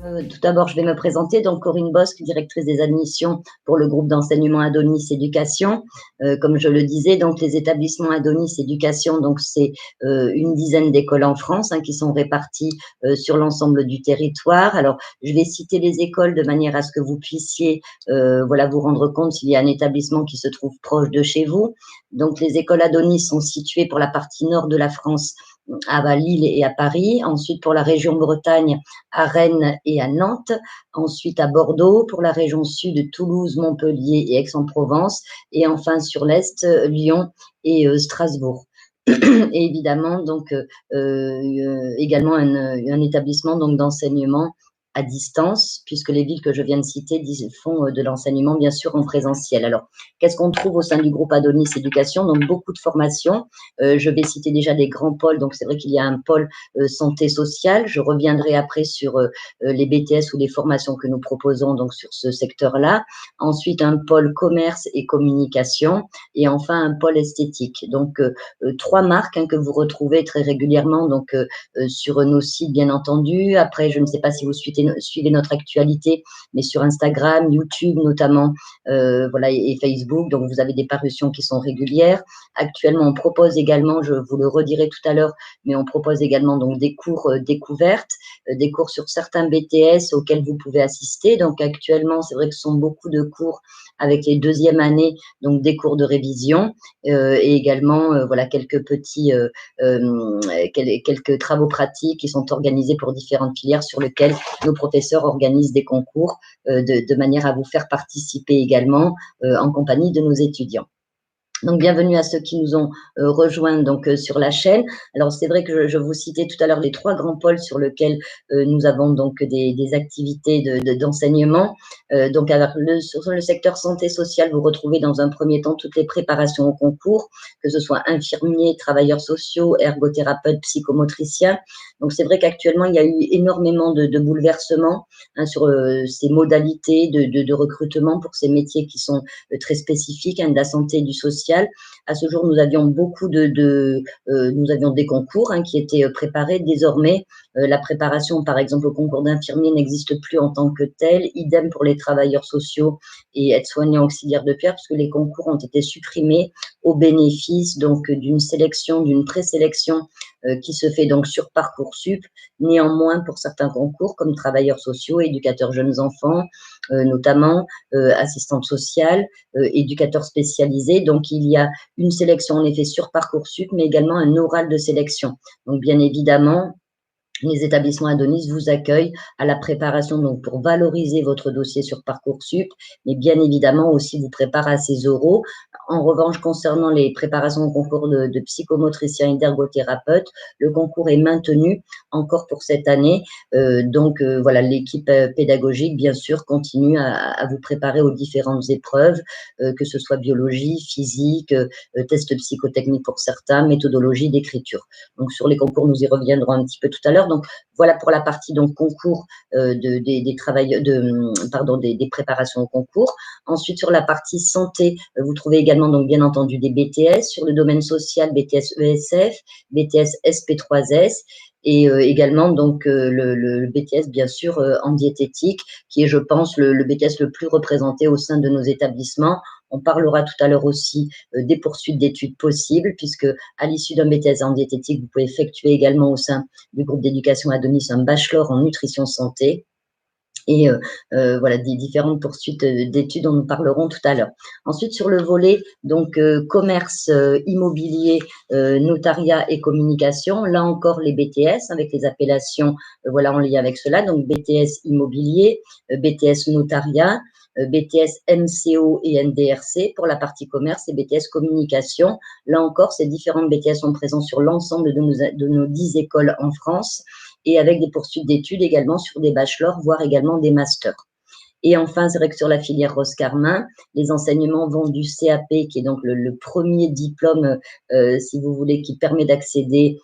Tout d'abord, je vais me présenter. Donc, Corinne Bosque, directrice des admissions pour le groupe d'enseignement Adonis Éducation. Comme je le disais, donc les établissements Adonis Éducation, donc c'est une dizaine d'écoles en France qui sont réparties sur l'ensemble du territoire. Alors, je vais citer les écoles de manière à ce que vous puissiez voilà, vous rendre compte s'il y a un établissement qui se trouve proche de chez vous. Donc, les écoles Adonis sont situées pour la partie nord de la France à Lille et à Paris. Ensuite, pour la région Bretagne, à Rennes et à Nantes, ensuite à Bordeaux, pour la région sud, Toulouse, Montpellier et Aix-en-Provence, et enfin sur l'est, Lyon et Strasbourg. Et évidemment, donc, également un établissement donc d'enseignement à distance, puisque les villes que je viens de citer font de l'enseignement, bien sûr, en présentiel. Alors, qu'est-ce qu'on trouve au sein du groupe Adonis Éducation? Donc, beaucoup de formations. Je vais citer déjà des grands pôles. Donc, c'est vrai qu'il y a un pôle santé sociale. Je reviendrai après sur les BTS ou les formations que nous proposons donc sur ce secteur-là. Ensuite, un pôle commerce et communication. Et enfin, un pôle esthétique. Donc, trois marques que vous retrouvez très régulièrement donc sur nos sites, bien entendu. Après, je ne sais pas si vous suivez notre actualité, mais sur Instagram, YouTube notamment, voilà, et Facebook. Donc, vous avez des parutions qui sont régulières. Actuellement, on propose également, je vous le redirai tout à l'heure, mais on propose également donc des cours découvertes, des cours sur certains BTS auxquels vous pouvez assister. Donc, actuellement, c'est vrai que ce sont beaucoup de cours avec les deuxièmes années, donc des cours de révision et également voilà quelques petits quelques travaux pratiques qui sont organisés pour différentes filières sur lesquelles nos professeurs organisent des concours de manière à vous faire participer également en compagnie de nos étudiants. Donc, bienvenue à ceux qui nous ont rejoints donc sur la chaîne. Alors, c'est vrai que je vous citais tout à l'heure les trois grands pôles sur lesquels nous avons donc des activités d'enseignement. Donc, alors, sur le secteur santé sociale, vous retrouvez dans un premier temps toutes les préparations au concours, que ce soit infirmiers, travailleurs sociaux, ergothérapeutes, psychomotriciens. Donc, c'est vrai qu'actuellement, il y a eu énormément de bouleversements sur ces modalités de recrutement pour ces métiers qui sont très spécifiques de la santé et du social. À ce jour, nous avions nous avions des concours qui étaient préparés. Désormais, la préparation, par exemple, au concours d'infirmier n'existe plus en tant que tel. Idem pour les travailleurs sociaux et aides-soignants auxiliaires de pierre, puisque les concours ont été supprimés au bénéfice donc d'une sélection, d'une présélection qui se fait donc sur Parcoursup. Néanmoins, pour certains concours, comme travailleurs sociaux, éducateurs jeunes enfants, notamment assistantes sociales, éducateurs spécialisés. Donc, il y a une sélection en effet sur Parcoursup, mais également un oral de sélection. Donc, bien évidemment, les établissements Adonis vous accueillent à la préparation donc pour valoriser votre dossier sur Parcoursup, mais bien évidemment aussi vous préparent à ces oraux. En revanche, concernant les préparations au concours de psychomotricien et d'ergothérapeute, le concours est maintenu encore pour cette année. Donc voilà, l'équipe pédagogique, bien sûr, continue à vous préparer aux différentes épreuves, que ce soit biologie, physique, tests psychotechniques pour certains, méthodologie d'écriture. Donc sur les concours, nous y reviendrons un petit peu tout à l'heure. Donc voilà pour la partie donc concours des préparations au concours. Ensuite sur la partie santé, vous trouvez également donc bien entendu des BTS sur le domaine social, BTS ESF, BTS SP3S et également donc le BTS bien sûr en diététique qui est je pense le BTS le plus représenté au sein de nos établissements. On parlera tout à l'heure aussi des poursuites d'études possibles, puisque à l'issue d'un BTS en diététique, vous pouvez effectuer également au sein du groupe d'éducation Adonis un bachelor en nutrition santé. Et voilà, des différentes poursuites d'études dont nous parlerons tout à l'heure. Ensuite, sur le volet donc commerce, immobilier, notariat et communication, là encore les BTS avec les appellations voilà en lien avec cela, donc BTS immobilier, BTS notariat, BTS MCO et NDRC pour la partie commerce et BTS communication. Là encore, ces différentes BTS sont présents sur l'ensemble de nos 10 écoles en France et avec des poursuites d'études également sur des bachelors, voire également des masters. Et enfin, c'est vrai que sur la filière Roscarmin, les enseignements vont du CAP, qui est donc le premier diplôme, si vous voulez, qui permet d'accéder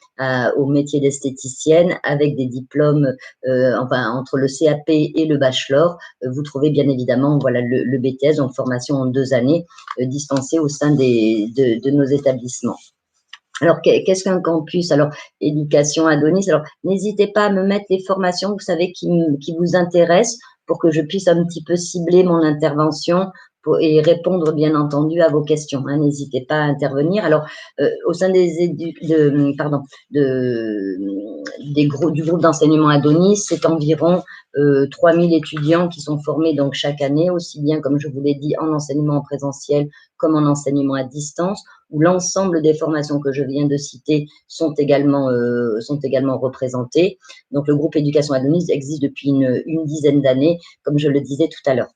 au métier d'esthéticienne, avec des diplômes, enfin, entre le CAP et le bachelor, vous trouvez bien évidemment voilà, le BTS, donc formation en 2 années, dispensée au sein de nos établissements. Alors, qu'est-ce qu'un campus? Alors, éducation Adonis. Alors, n'hésitez pas à me mettre les formations, vous savez, qui vous intéressent pour que je puisse un petit peu cibler mon intervention et répondre, bien entendu, à vos questions. Hein, n'hésitez pas à intervenir. Alors, au sein du groupe d'enseignement Adonis, c'est environ 3000 étudiants qui sont formés donc chaque année, aussi bien, comme je vous l'ai dit, en enseignement en présentiel comme en enseignement à distance, où l'ensemble des formations que je viens de citer sont également représentées. Donc, le groupe Éducation Adonis existe depuis une dizaine d'années, comme je le disais tout à l'heure.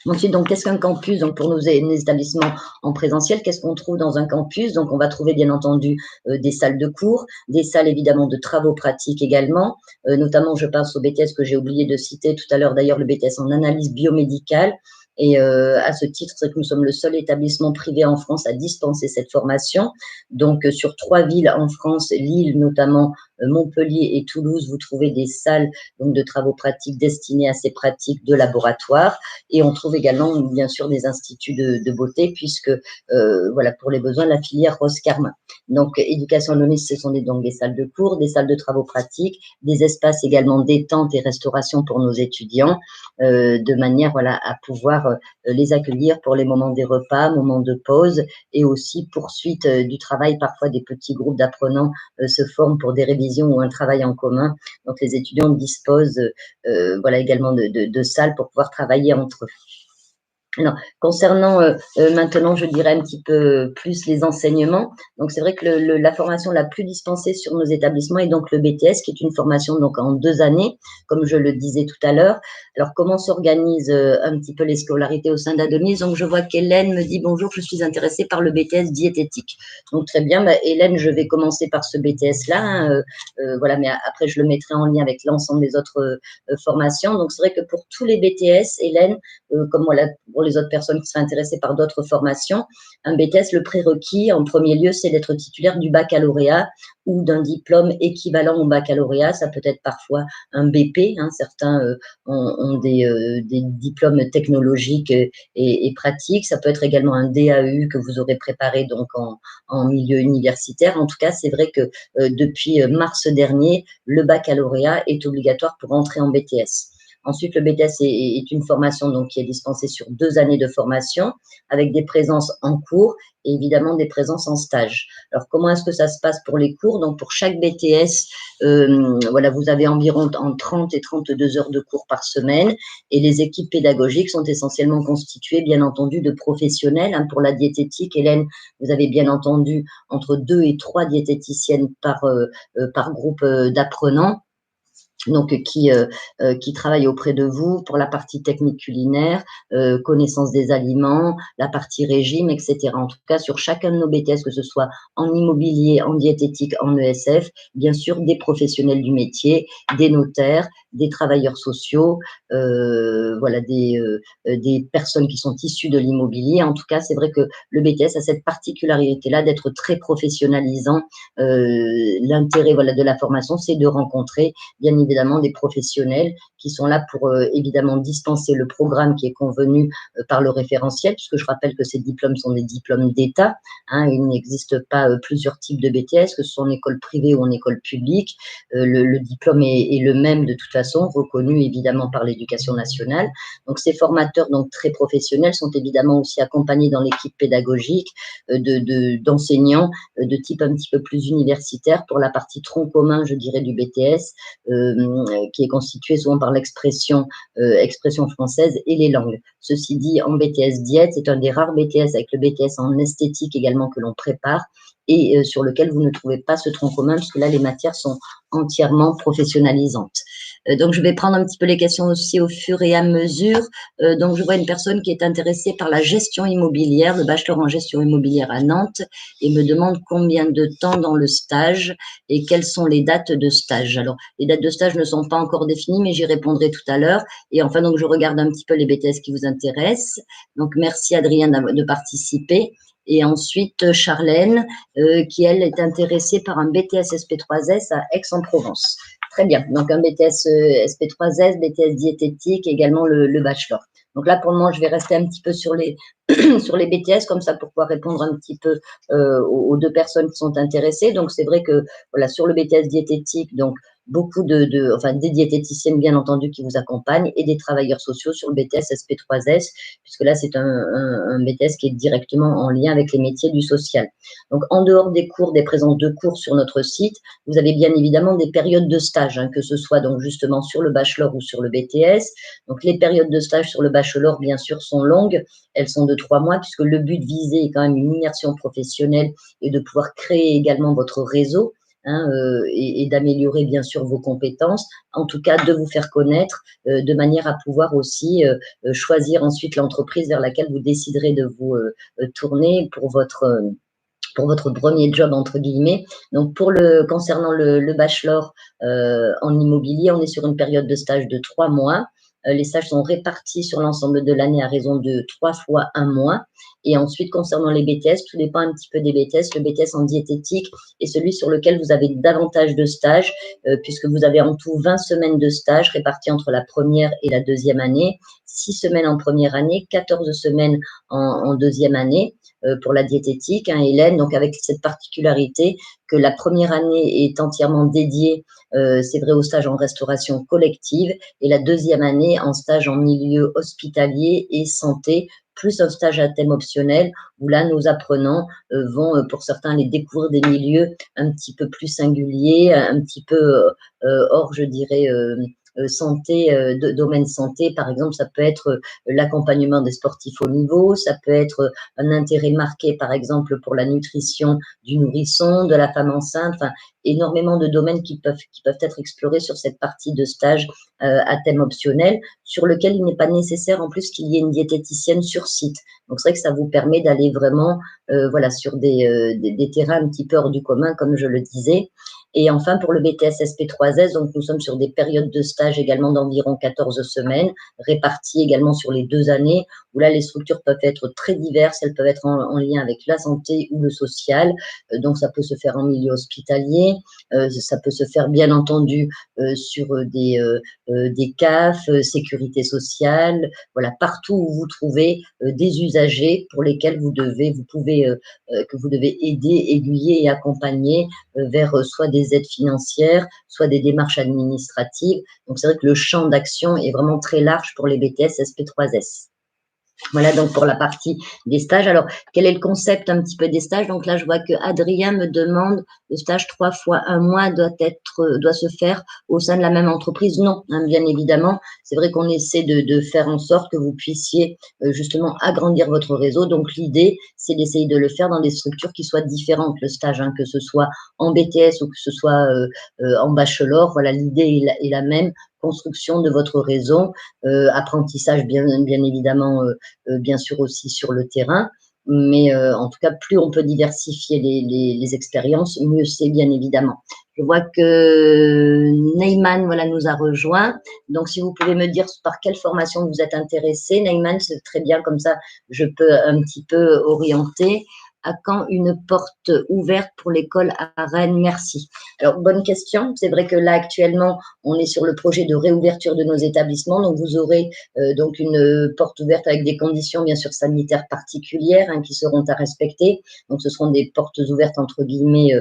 Ensuite, donc, qu'est-ce qu'un campus? Donc, pour nos établissements en présentiel, qu'est-ce qu'on trouve dans un campus? Donc, on va trouver, bien entendu, des salles de cours, des salles, évidemment, de travaux pratiques également. Notamment, je pense au BTS que j'ai oublié de citer tout à l'heure, d'ailleurs, le BTS en analyse biomédicale. Et à ce titre, c'est que nous sommes le seul établissement privé en France à dispenser cette formation. Donc, sur 3 villes en France, Lille notamment, Montpellier et Toulouse, vous trouvez des salles donc, de travaux pratiques destinées à ces pratiques de laboratoire. Et on trouve également, bien sûr, des instituts de beauté, puisque, voilà, pour les besoins de la filière Rose Carmin. Donc, éducation Adonis, ce sont donc des salles de cours, des salles de travaux pratiques, des espaces également détente et restauration pour nos étudiants, de manière, voilà, à pouvoir les accueillir pour les moments des repas, moments de pause, et aussi poursuite du travail. Parfois, des petits groupes d'apprenants se forment pour des révisions ou un travail en commun. Donc, les étudiants disposent voilà, également de salles pour pouvoir travailler entre eux. Alors, concernant maintenant, je dirais un petit peu plus les enseignements. Donc, c'est vrai que la formation la plus dispensée sur nos établissements est donc le BTS, qui est une formation donc en 2 années, comme je le disais tout à l'heure. Alors, comment s'organisent un petit peu les scolarités au sein d'Adonis? Donc, je vois qu'Hélène me dit bonjour, je suis intéressée par le BTS diététique. Donc, très bien, bah, Hélène, je vais commencer par ce BTS-là. Hein, voilà, mais après, je le mettrai en lien avec l'ensemble des autres formations. Donc, c'est vrai que pour tous les BTS, Hélène, comme voilà, pour les autres personnes qui seraient intéressées par d'autres formations, un BTS, le prérequis, en premier lieu, c'est d'être titulaire du baccalauréat ou d'un diplôme équivalent au baccalauréat. Ça peut être parfois un BP. Hein, certains ont des diplômes technologiques et pratiques. Ça peut être également un DAU que vous aurez préparé donc en milieu universitaire. En tout cas, c'est vrai que depuis mars dernier, le baccalauréat est obligatoire pour entrer en BTS. Ensuite, le BTS est une formation donc, qui est dispensée sur 2 années de formation avec des présences en cours et évidemment des présences en stage. Alors, comment est-ce que ça se passe pour les cours? Donc, pour chaque BTS, voilà, vous avez environ entre 30 et 32 heures de cours par semaine et les équipes pédagogiques sont essentiellement constituées, bien entendu, de professionnels. Hein, pour la diététique, Hélène, vous avez bien entendu entre 2 et 3 diététiciennes par groupe d'apprenants. Donc qui travaille auprès de vous pour la partie technique culinaire, connaissance des aliments, la partie régime, etc. En tout cas, sur chacun de nos BTS, que ce soit en immobilier, en diététique, en ESF, bien sûr, des professionnels du métier, des notaires, des travailleurs sociaux, voilà, des personnes qui sont issues de l'immobilier. En tout cas, c'est vrai que le BTS a cette particularité-là d'être très professionnalisant. L'intérêt voilà, de la formation, c'est de rencontrer bien évidemment des professionnels qui sont là pour évidemment dispenser le programme qui est convenu par le référentiel, puisque je rappelle que ces diplômes sont des diplômes d'État. Hein, il n'existe pas plusieurs types de BTS, que ce soit en école privée ou en école publique. Le diplôme est le même de toute façon, reconnu évidemment par l'éducation nationale. Donc ces formateurs donc très professionnels sont évidemment aussi accompagnés dans l'équipe pédagogique d'enseignants de type un petit peu plus universitaire pour la partie tronc commun, je dirais, du BTS, qui est constituée souvent par l'expression française et les langues. Ceci dit, en BTS Diète, c'est un des rares BTS avec le BTS en esthétique également que l'on prépare et sur lequel vous ne trouvez pas ce tronc commun, puisque là, les matières sont entièrement professionnalisantes. Donc, je vais prendre un petit peu les questions aussi au fur et à mesure. Donc, je vois une personne qui est intéressée par la gestion immobilière, le bachelor en gestion immobilière à Nantes, et me demande combien de temps dans le stage et quelles sont les dates de stage. Alors, les dates de stage ne sont pas encore définies, mais j'y répondrai tout à l'heure. Et enfin, donc, je regarde un petit peu les BTS qui vous intéressent. Donc, merci Adrien de participer. Et ensuite, Charlène, qui, elle, est intéressée par un BTS SP3S à Aix-en-Provence. Très bien. Donc, un BTS SP3S, BTS diététique, également le bachelor. Donc là, pour le moment, je vais rester un petit peu sur les, sur les BTS, comme ça, pour pouvoir répondre un petit peu aux deux personnes qui sont intéressées. Donc, c'est vrai que, voilà, sur le BTS diététique, donc, beaucoup enfin, des diététiciennes, bien entendu, qui vous accompagnent et des travailleurs sociaux sur le BTS SP3S, puisque là, c'est un BTS qui est directement en lien avec les métiers du social. Donc, en dehors des cours, des présences de cours sur notre site, vous avez bien évidemment des périodes de stage, hein, que ce soit donc justement sur le bachelor ou sur le BTS. Donc, les périodes de stage sur le bachelor, bien sûr, sont longues. Elles sont de 3 mois, puisque le but visé est quand même une immersion professionnelle et de pouvoir créer également votre réseau. Hein, et d'améliorer bien sûr vos compétences, en tout cas de vous faire connaître, de manière à pouvoir aussi choisir ensuite l'entreprise vers laquelle vous déciderez de vous tourner pour votre premier job entre guillemets. Donc concernant le bachelor en immobilier, on est sur une période de stage de 3 mois. Les stages sont répartis sur l'ensemble de l'année à raison de 3 fois 1 mois. Et ensuite, concernant les BTS, tout dépend un petit peu des BTS. Le BTS en diététique est celui sur lequel vous avez davantage de stages, puisque vous avez en tout 20 semaines de stage réparties entre la première et la deuxième année, 6 semaines en première année, 14 semaines en deuxième année pour la diététique, hein, Hélène, donc avec cette particularité que la première année est entièrement dédiée, c'est vrai, au stage en restauration collective, et la deuxième année en stage en milieu hospitalier et santé, plus un stage à thème optionnel, où là, nos apprenants vont, pour certains, aller découvrir des milieux un petit peu plus singuliers, un petit peu hors, je dirais, santé, domaine santé, par exemple, ça peut être l'accompagnement des sportifs au niveau, ça peut être un intérêt marqué, par exemple, pour la nutrition du nourrisson, de la femme enceinte, enfin, énormément de domaines qui peuvent être explorés sur cette partie de stage à thème optionnel, sur lequel il n'est pas nécessaire en plus qu'il y ait une diététicienne sur site. Donc, c'est vrai que ça vous permet d'aller vraiment voilà, sur des terrains un petit peu hors du commun, comme je le disais. Et enfin, pour le BTS SP3S, donc nous sommes sur des périodes de stage également d'environ 14 semaines, réparties également sur les 2 années, où là, les structures peuvent être très diverses, elles peuvent être en lien avec la santé ou le social. Donc, ça peut se faire en milieu hospitalier, ça peut se faire bien entendu sur des CAF, sécurité sociale, voilà, partout où vous trouvez des usagers pour lesquels que vous devez aider, aiguiller et accompagner vers soit des aides financières, soit des démarches administratives. Donc, c'est vrai que le champ d'action est vraiment très large pour les BTS SP3S. Voilà donc pour la partie des stages. Alors, quel est le concept un petit peu des stages? Donc là, je vois que Adrien me demande le stage 3 fois 1 mois doit se faire au sein de la même entreprise. Non, hein, bien évidemment. C'est vrai qu'on essaie de faire en sorte que vous puissiez justement agrandir votre réseau. Donc l'idée, c'est d'essayer de le faire dans des structures qui soient différentes, le stage, hein, que ce soit en BTS ou que ce soit en bachelor. Voilà, l'idée est la même. Construction de votre réseau, apprentissage bien évidemment, bien sûr aussi sur le terrain, mais en tout cas, plus on peut diversifier les expériences, mieux c'est bien évidemment. Je vois que Neyman voilà, nous a rejoint. Donc, si vous pouvez me dire par quelle formation vous êtes intéressé, Neyman, c'est très bien, comme ça, je peux un petit peu orienter. À quand une porte ouverte pour l'école à Rennes? Merci. Alors, bonne question. C'est vrai que là, actuellement, on est sur le projet de réouverture de nos établissements. Donc, vous aurez donc une porte ouverte avec des conditions, bien sûr, sanitaires particulières hein, qui seront à respecter. Donc, ce seront des portes ouvertes, entre guillemets,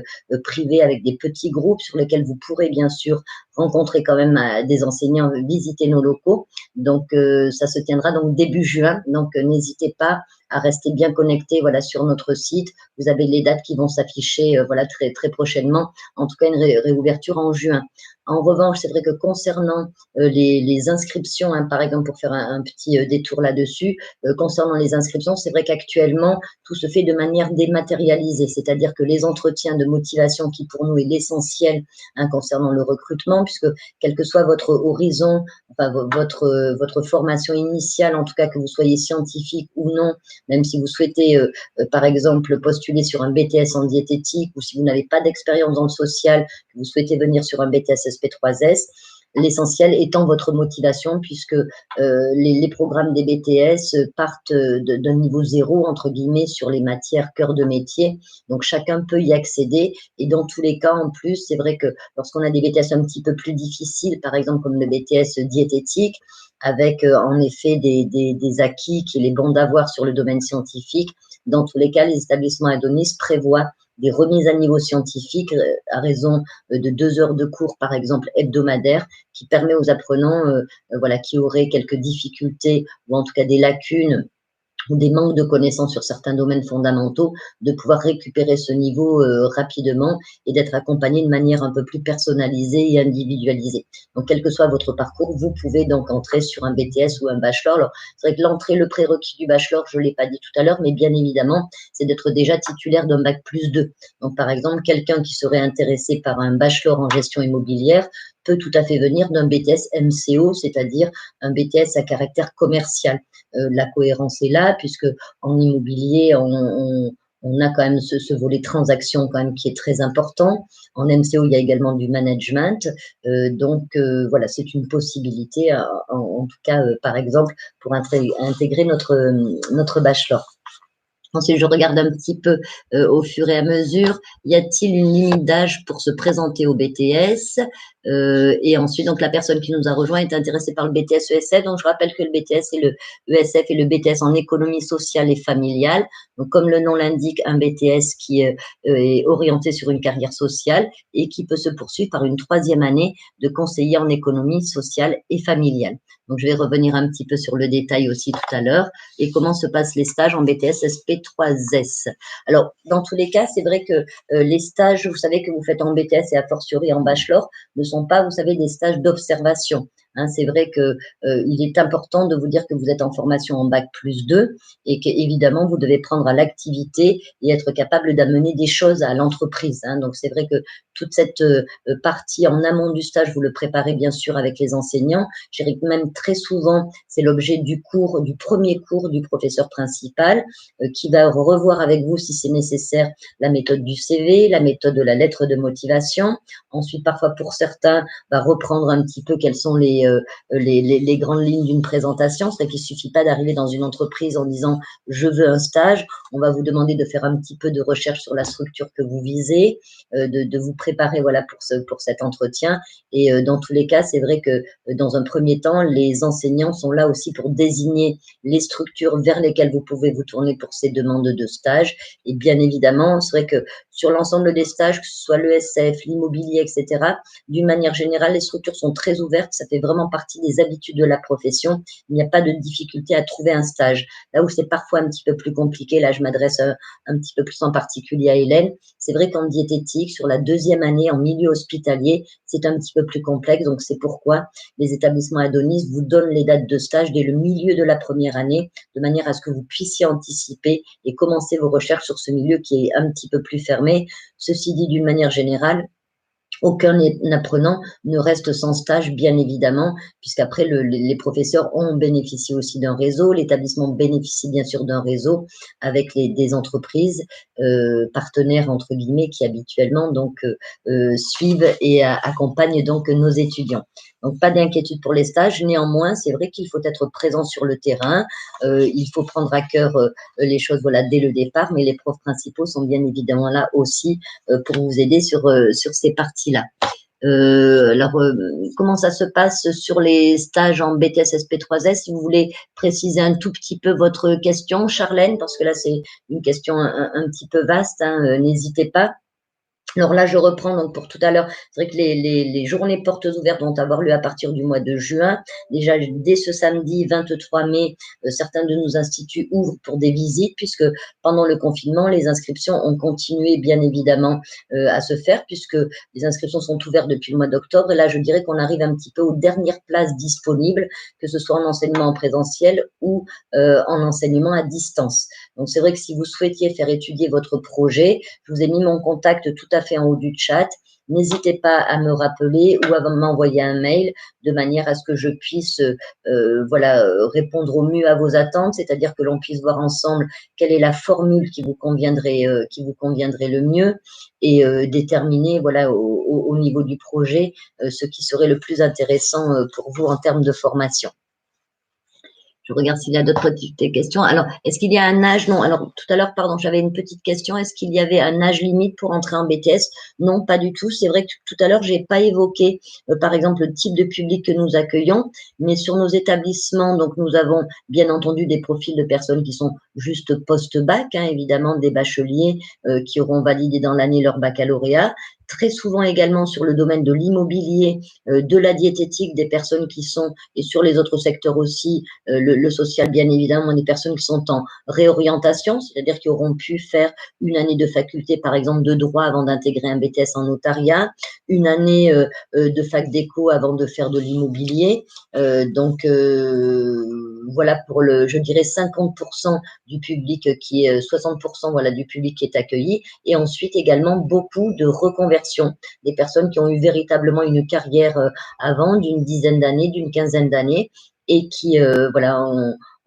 privées avec des petits groupes sur lesquels vous pourrez, bien sûr, rencontrer quand même des enseignants, visiter nos locaux. Donc, ça se tiendra donc début juin. Donc, n'hésitez pas à rester bien connecté voilà, sur notre site. Vous avez les dates qui vont s'afficher voilà, très, très prochainement. En tout cas, une réouverture en juin. En revanche, c'est vrai que concernant les inscriptions, hein, par exemple, pour faire un petit détour là-dessus, concernant les inscriptions, c'est vrai qu'actuellement, tout se fait de manière dématérialisée, c'est-à-dire que les entretiens de motivation, qui pour nous est l'essentiel hein, concernant le recrutement, puisque quel que soit votre horizon, enfin, votre formation initiale, en tout cas que vous soyez scientifique ou non, même si vous souhaitez, par exemple, postuler sur un BTS en diététique ou si vous n'avez pas d'expérience dans le social, que vous souhaitez venir sur un BTS SP3S, l'essentiel étant votre motivation puisque les programmes des BTS partent d'un niveau zéro, entre guillemets, sur les matières cœur de métier. Donc, chacun peut y accéder. Et dans tous les cas, en plus, c'est vrai que lorsqu'on a des BTS un petit peu plus difficiles, par exemple comme le BTS diététique, avec en effet des acquis qu'il est bon d'avoir sur le domaine scientifique. Dans tous les cas, les établissements Adonis prévoient des remises à niveau scientifique à raison de 2 heures de cours, par exemple, hebdomadaires, qui permet aux apprenants voilà, qui auraient quelques difficultés ou en tout cas des lacunes ou des manques de connaissances sur certains domaines fondamentaux, de pouvoir récupérer ce niveau rapidement et d'être accompagné de manière un peu plus personnalisée et individualisée. Donc, quel que soit votre parcours, vous pouvez donc entrer sur un BTS ou un bachelor. Alors, c'est vrai que l'entrée, le prérequis du bachelor, je ne l'ai pas dit tout à l'heure, mais bien évidemment, c'est d'être déjà titulaire d'un bac plus 2. Donc, par exemple, quelqu'un qui serait intéressé par un bachelor en gestion immobilière peut tout à fait venir d'un BTS MCO, c'est-à-dire un BTS à caractère commercial. La cohérence est là, puisque en immobilier, on a quand même ce volet transaction quand même qui est très important. En MCO, il y a également du management. Donc, voilà, c'est une possibilité, en tout cas, par exemple, pour intégrer notre bachelor. Ensuite, je regarde un petit peu au fur et à mesure. Y a-t-il une limite d'âge pour se présenter au BTS? Et ensuite, donc la personne qui nous a rejoint est intéressée par le BTS ESF. Donc, je rappelle que le BTS et le ESF et le BTS en économie sociale et familiale. Donc, comme le nom l'indique, un BTS qui est orienté sur une carrière sociale et qui peut se poursuivre par une 3e année de conseiller en économie sociale et familiale. Donc, je vais revenir un petit peu sur le détail aussi tout à l'heure. Et comment se passent les stages en BTS SP3S. Alors, dans tous les cas, c'est vrai que les stages, vous savez, que vous faites en BTS et a fortiori en bachelor, ne sont pas, vous savez, des stages d'observation. Hein, c'est vrai que il est important de vous dire que vous êtes en formation en bac plus 2 et qu'évidemment, vous devez prendre à l'activité et être capable d'amener des choses à l'entreprise. Hein. Donc, c'est vrai que toute cette partie en amont du stage, vous le préparez bien sûr avec les enseignants. Je dirais que même très souvent, c'est l'objet du cours, du premier cours du professeur principal qui va revoir avec vous, si c'est nécessaire, la méthode du CV, la méthode de la lettre de motivation. Ensuite, parfois, pour certains, va reprendre un petit peu quelles sont les grandes lignes d'une présentation. C'est-à-dire qu'il ne suffit pas d'arriver dans une entreprise en disant « je veux un stage ». On va vous demander de faire un petit peu de recherche sur la structure que vous visez, de vous préparer voilà, pour cet entretien. Et dans tous les cas, c'est vrai que dans un premier temps, les enseignants sont là aussi pour désigner les structures vers lesquelles vous pouvez vous tourner pour ces demandes de stage. Et bien évidemment, c'est vrai que sur l'ensemble des stages, que ce soit l'ESF, l'immobilier, etc., d'une manière générale, les structures sont très ouvertes. Ça fait vraiment partie des habitudes de la profession. Il n'y a pas de difficulté à trouver un stage. Là où c'est parfois un petit peu plus compliqué, là je m'adresse un petit peu plus en particulier à Hélène, c'est vrai qu'en diététique, sur la 2e année en milieu hospitalier, c'est un petit peu plus complexe. Donc c'est pourquoi les établissements Adonis vous donnent les dates de stage dès le milieu de la 1re année, de manière à ce que vous puissiez anticiper et commencer vos recherches sur ce milieu qui est un petit peu plus fermé. Ceci dit, d'une manière générale, aucun apprenant ne reste sans stage, bien évidemment, puisqu'après, les professeurs ont bénéficié aussi d'un réseau. L'établissement bénéficie bien sûr d'un réseau avec des entreprises partenaires, entre guillemets, qui habituellement donc, suivent et accompagnent donc nos étudiants. Donc, pas d'inquiétude pour les stages. Néanmoins, c'est vrai qu'il faut être présent sur le terrain. Il faut prendre à cœur les choses voilà, dès le départ, mais les profs principaux sont bien évidemment là aussi pour vous aider sur ces parties-là. Alors, comment ça se passe sur les stages en BTS SP3S? Si vous voulez préciser un tout petit peu votre question, Charlène, parce que là, c'est une question un petit peu vaste, hein, n'hésitez pas. Alors là, je reprends donc pour tout à l'heure. C'est vrai que les journées portes ouvertes vont avoir lieu à partir du mois de juin. Déjà, dès ce samedi 23 mai, certains de nos instituts ouvrent pour des visites, puisque pendant le confinement, les inscriptions ont continué bien évidemment à se faire, puisque les inscriptions sont ouvertes depuis le mois d'octobre. Et là, je dirais qu'on arrive un petit peu aux dernières places disponibles, que ce soit en enseignement en présentiel ou en enseignement à distance. Donc, c'est vrai que si vous souhaitiez faire étudier votre projet, je vous ai mis mon contact tout à fait en haut du chat. N'hésitez pas à me rappeler ou à m'envoyer un mail de manière à ce que je puisse voilà, répondre au mieux à vos attentes, c'est-à-dire que l'on puisse voir ensemble quelle est la formule qui vous conviendrait le mieux et déterminer voilà, au niveau du projet ce qui serait le plus intéressant pour vous en termes de formation. Je regarde s'il y a d'autres petites questions. Alors, est-ce qu'il y a un âge? Non. Alors, tout à l'heure, pardon, j'avais une petite question. Est-ce qu'il y avait un âge limite pour entrer en BTS? Non, pas du tout. C'est vrai que tout à l'heure, j'ai pas évoqué, par exemple, le type de public que nous accueillons, mais sur nos établissements, donc nous avons bien entendu des profils de personnes qui sont juste post-bac, hein, évidemment, des bacheliers qui auront validé dans l'année leur baccalauréat. Très souvent également sur le domaine de l'immobilier, de la diététique, des personnes qui sont, et sur les autres secteurs aussi, le social bien évidemment, des personnes qui sont en réorientation, c'est-à-dire qui auront pu faire une année de faculté, par exemple, de droit avant d'intégrer un BTS en notariat, une année de fac d'éco avant de faire de l'immobilier. Donc, voilà pour je dirais 50% du public qui est 60% voilà, du public qui est accueilli. Et ensuite également beaucoup de reconversion, des personnes qui ont eu véritablement une carrière avant d'une dizaine d'années, d'une quinzaine d'années et qui voilà,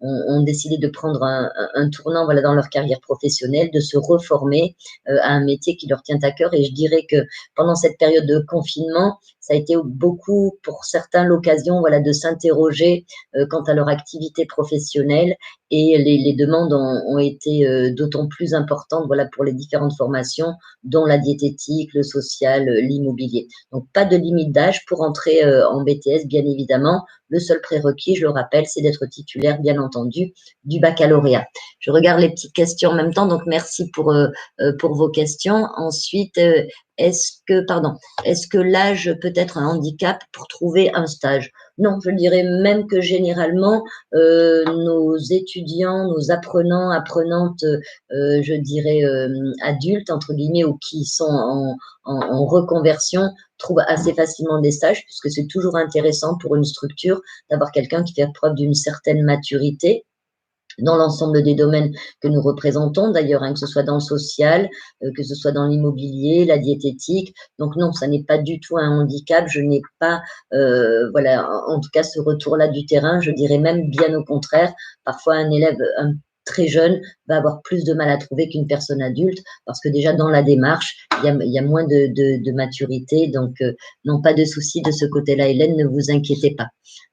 ont décidé de prendre un tournant voilà, dans leur carrière professionnelle, de se reformer à un métier qui leur tient à cœur. Et je dirais que pendant cette période de confinement, ça a été beaucoup pour certains l'occasion voilà, de s'interroger quant à leur activité professionnelle et les demandes ont été d'autant plus importantes voilà, pour les différentes formations, dont la diététique, le social, l'immobilier. Donc, pas de limite d'âge pour entrer en BTS, bien évidemment. Le seul prérequis, je le rappelle, c'est d'être titulaire, bien entendu, du baccalauréat. Je regarde les petites questions en même temps, donc merci pour vos questions. Ensuite, est-ce que l'âge peut être un handicap pour trouver un stage? Non, je dirais même que généralement, nos étudiants, nos apprenants, apprenantes, je dirais adultes, entre guillemets, ou qui sont en reconversion, trouvent assez facilement des stages, puisque c'est toujours intéressant pour une structure d'avoir quelqu'un qui fait preuve d'une certaine maturité dans l'ensemble des domaines que nous représentons, d'ailleurs, hein, que ce soit dans le social, que ce soit dans l'immobilier, la diététique. Donc non, ça n'est pas du tout un handicap. Je n'ai pas, voilà, en tout cas, ce retour-là du terrain. Je dirais même bien au contraire. Parfois, un élève très jeune va avoir plus de mal à trouver qu'une personne adulte parce que déjà dans la démarche, il y a moins de maturité. Donc, non, pas de souci de ce côté-là, Hélène, ne vous inquiétez pas.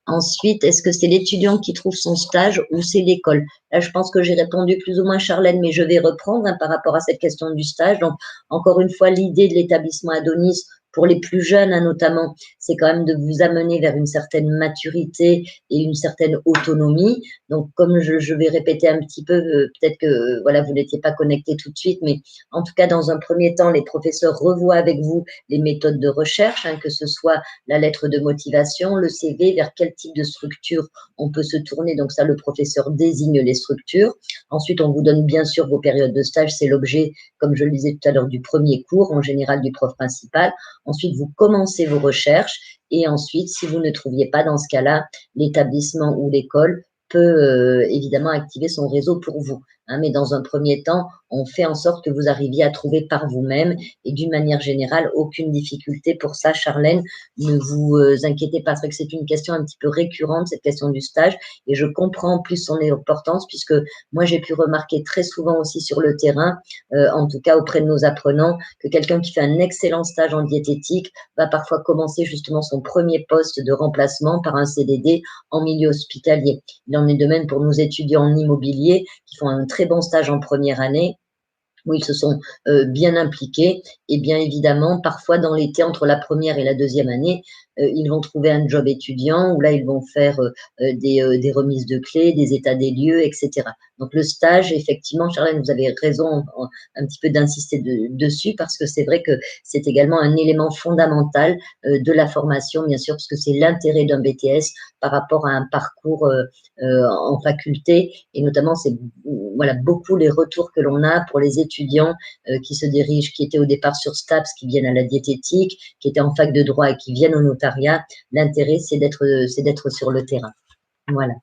Ensuite, est-ce que c'est l'étudiant qui trouve son stage ou c'est l'école? Là, je pense que j'ai répondu plus ou moins, Charlène, mais je vais reprendre hein, par rapport à cette question du stage. Donc, encore une fois, l'idée de l'établissement Adonis, pour les plus jeunes hein, notamment, c'est quand même de vous amener vers une certaine maturité et une certaine autonomie. Donc, comme je vais répéter un petit peu, peut-être que voilà, vous n'étiez pas connecté tout de suite, mais en tout cas, dans un premier temps, les professeurs revoient avec vous les méthodes de recherche, hein, que ce soit la lettre de motivation, le CV, vers quel type de structure on peut se tourner. Donc ça, le professeur désigne les structures. Ensuite, on vous donne bien sûr vos périodes de stage. C'est l'objet, comme je le disais tout à l'heure, du premier cours, en général du prof principal. Ensuite, vous commencez vos recherches. Et ensuite, si vous ne trouviez pas dans ce cas-là, l'établissement ou l'école peut évidemment activer son réseau pour vous. Hein, mais dans un premier temps, on fait en sorte que vous arriviez à trouver par vous-même et d'une manière générale, aucune difficulté pour ça, Charlène. Ne vous inquiétez pas, c'est vrai que c'est une question un petit peu récurrente, cette question du stage, et je comprends en plus son importance, puisque moi, j'ai pu remarquer très souvent aussi sur le terrain, en tout cas auprès de nos apprenants, que quelqu'un qui fait un excellent stage en diététique va parfois commencer justement son premier poste de remplacement par un CDD en milieu hospitalier. Il en est de même pour nos étudiants en immobilier qui font un très bon stage en première année, où ils se sont bien impliqués. Et bien évidemment, parfois dans l'été, entre la première et la deuxième année, ils vont trouver un job étudiant où là, ils vont faire des remises de clés, des états des lieux, etc. Donc le stage, effectivement, Charlène, vous avez raison un petit peu d'insister dessus parce que c'est vrai que c'est également un élément fondamental de la formation, bien sûr, parce que c'est l'intérêt d'un BTS par rapport à un parcours en faculté et notamment c'est voilà beaucoup les retours que l'on a pour les étudiants qui se dirigent, qui étaient au départ sur STAPS, qui viennent à la diététique, qui étaient en fac de droit et qui viennent au notariat. L'intérêt, c'est d'être sur le terrain. Voilà.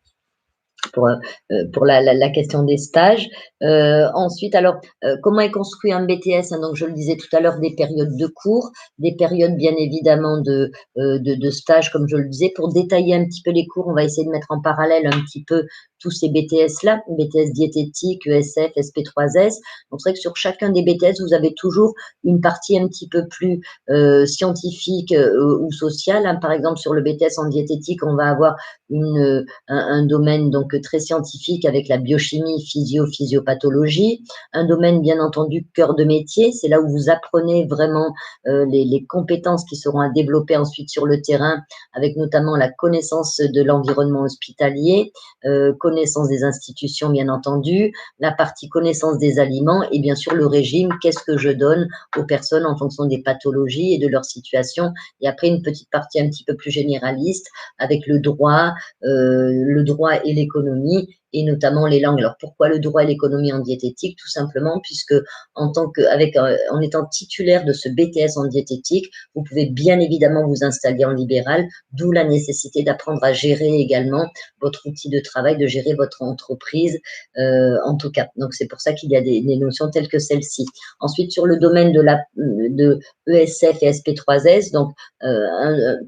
Pour la question des stages. Ensuite, alors, comment est construit un BTS hein, donc, je le disais tout à l'heure, des périodes de cours, des périodes, bien évidemment, de stages, comme je le disais. Pour détailler un petit peu les cours, on va essayer de mettre en parallèle un petit peu tous ces BTS-là, BTS diététique, ESF, SP3S. Donc, c'est vrai que sur chacun des BTS, vous avez toujours une partie un petit peu plus scientifique ou sociale. Hein. Par exemple, sur le BTS en diététique, on va avoir un domaine donc donc très scientifique avec la biochimie, physiopathologie. Un domaine, bien entendu, cœur de métier, c'est là où vous apprenez vraiment les compétences qui seront à développer ensuite sur le terrain, avec notamment la connaissance de l'environnement hospitalier, connaissance des institutions, bien entendu, la partie connaissance des aliments et bien sûr le régime, qu'est-ce que je donne aux personnes en fonction des pathologies et de leur situation. Et après, une petite partie un petit peu plus généraliste avec le droit et l'économie et notamment les langues. Alors pourquoi le droit et l'économie en diététique? Tout simplement puisque en étant titulaire de ce BTS en diététique, vous pouvez bien évidemment vous installer en libéral, d'où la nécessité d'apprendre à gérer également votre outil de travail, de gérer votre entreprise en tout cas. Donc c'est pour ça qu'il y a des notions telles que celle-ci. Ensuite, sur le domaine de ESF et SP3S, donc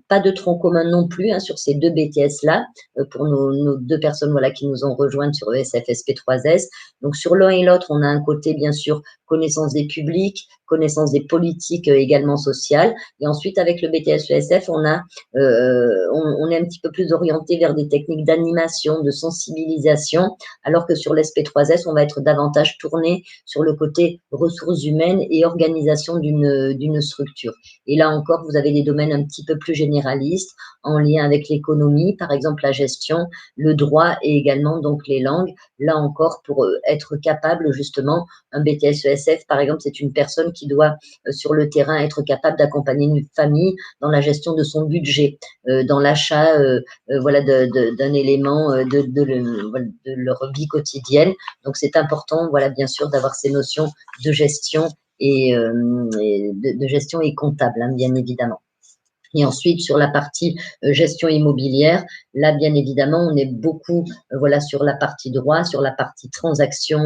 pas de tronc commun non plus sur ces deux BTS-là, pour nos deux personnes voilà, qui nous ont rejointes sur ESF, SP3S. Donc sur l'un et l'autre, on a un côté bien sûr connaissance des publics, connaissance des politiques également sociales. Et ensuite, avec le BTS ESF, on est un petit peu plus orienté vers des techniques d'animation, de sensibilisation, alors que sur l'SP3S, on va être davantage tourné sur le côté ressources humaines et organisation d'une structure. Et là encore, vous avez des domaines un petit peu plus généralistes en lien avec l'économie, par exemple la gestion, le droit et également donc les langues. Là encore, pour être capable justement, un BTS ESF, par exemple, c'est une personne qui doit sur le terrain être capable d'accompagner une famille dans la gestion de son budget, dans l'achat voilà, d'un élément de leur vie quotidienne. Donc c'est important, voilà, bien sûr, d'avoir ces notions de gestion et de gestion et comptable, bien évidemment. Et ensuite, sur la partie gestion immobilière, là, bien évidemment, on est beaucoup voilà, sur la partie droit, sur la partie transaction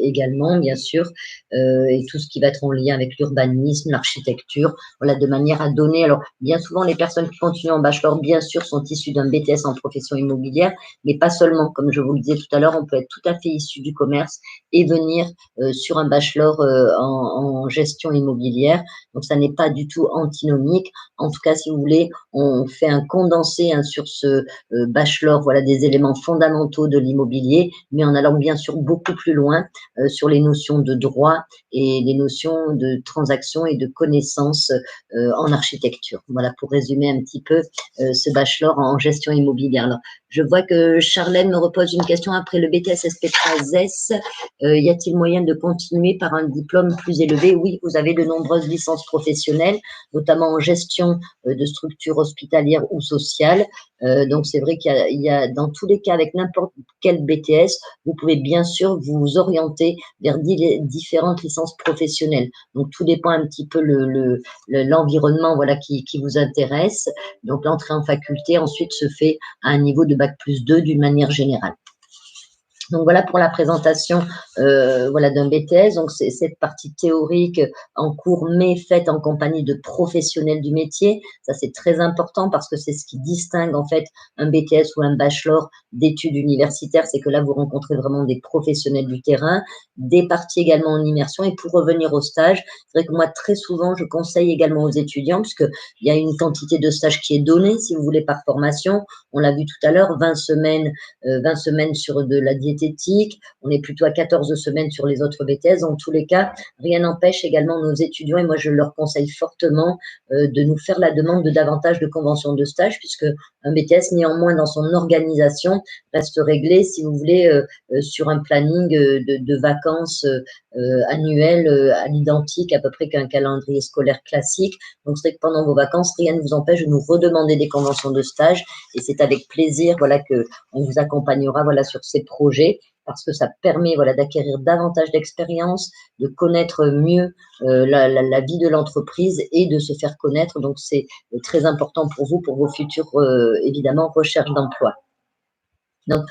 également, bien sûr, et tout ce qui va être en lien avec l'urbanisme, l'architecture, voilà, de manière à donner. Alors, bien souvent, les personnes qui continuent en bachelor, bien sûr, sont issues d'un BTS en profession immobilière, mais pas seulement. Comme je vous le disais tout à l'heure, on peut être tout à fait issu du commerce et venir sur un bachelor en gestion immobilière. Donc, ça n'est pas du tout antinomique. En tout cas, si vous voulez, on fait un condensé sur ce bachelor, voilà, des éléments fondamentaux de l'immobilier, mais en allant bien sûr beaucoup plus loin sur les notions de droit et les notions de transaction et de connaissances en architecture. Voilà, pour résumer un petit peu ce bachelor en gestion immobilière. Alors, je vois que Charlène me repose une question après le BTS SP3S. Y a-t-il moyen de continuer par un diplôme plus élevé? Oui, vous avez de nombreuses licences professionnelles, notamment en gestion de structures hospitalières ou sociales. Donc, c'est vrai qu'il y a, dans tous les cas, avec n'importe quel BTS, vous pouvez bien sûr vous orienter vers différentes licences professionnelles. Donc, tout dépend un petit peu l'environnement voilà, qui vous intéresse. Donc, l'entrée en faculté, ensuite, se fait à un niveau de Bac+2 d'une manière générale. Donc voilà pour la présentation voilà, d'un BTS. Donc c'est cette partie théorique en cours, mais faite en compagnie de professionnels du métier. Ça c'est très important parce que c'est ce qui distingue en fait un BTS ou un bachelor d'études universitaires. C'est que là vous rencontrez vraiment des professionnels du terrain, des parties également en immersion. Et pour revenir au stage, c'est vrai que moi très souvent je conseille également aux étudiants, puisque il y a une quantité de stages qui est donnée, si vous voulez, par formation. On l'a vu tout à l'heure, 20 semaines sur de la diététique, on est plutôt à 14 semaines sur les autres BTS. Dans tous les cas, rien n'empêche également nos étudiants, et moi je leur conseille fortement de nous faire la demande de davantage de conventions de stage, puisque un BTS néanmoins dans son organisation reste réglé, si vous voulez, sur un planning de vacances annuelles à l'identique à peu près qu'un calendrier scolaire classique. Donc c'est que pendant vos vacances, rien ne vous empêche de nous redemander des conventions de stage, et c'est avec plaisir voilà, qu'on vous accompagnera voilà, sur ces projets, parce que ça permet voilà, d'acquérir davantage d'expérience, de connaître mieux la vie de l'entreprise et de se faire connaître. Donc, c'est très important pour vous, pour vos futures, évidemment, recherches d'emploi. Donc,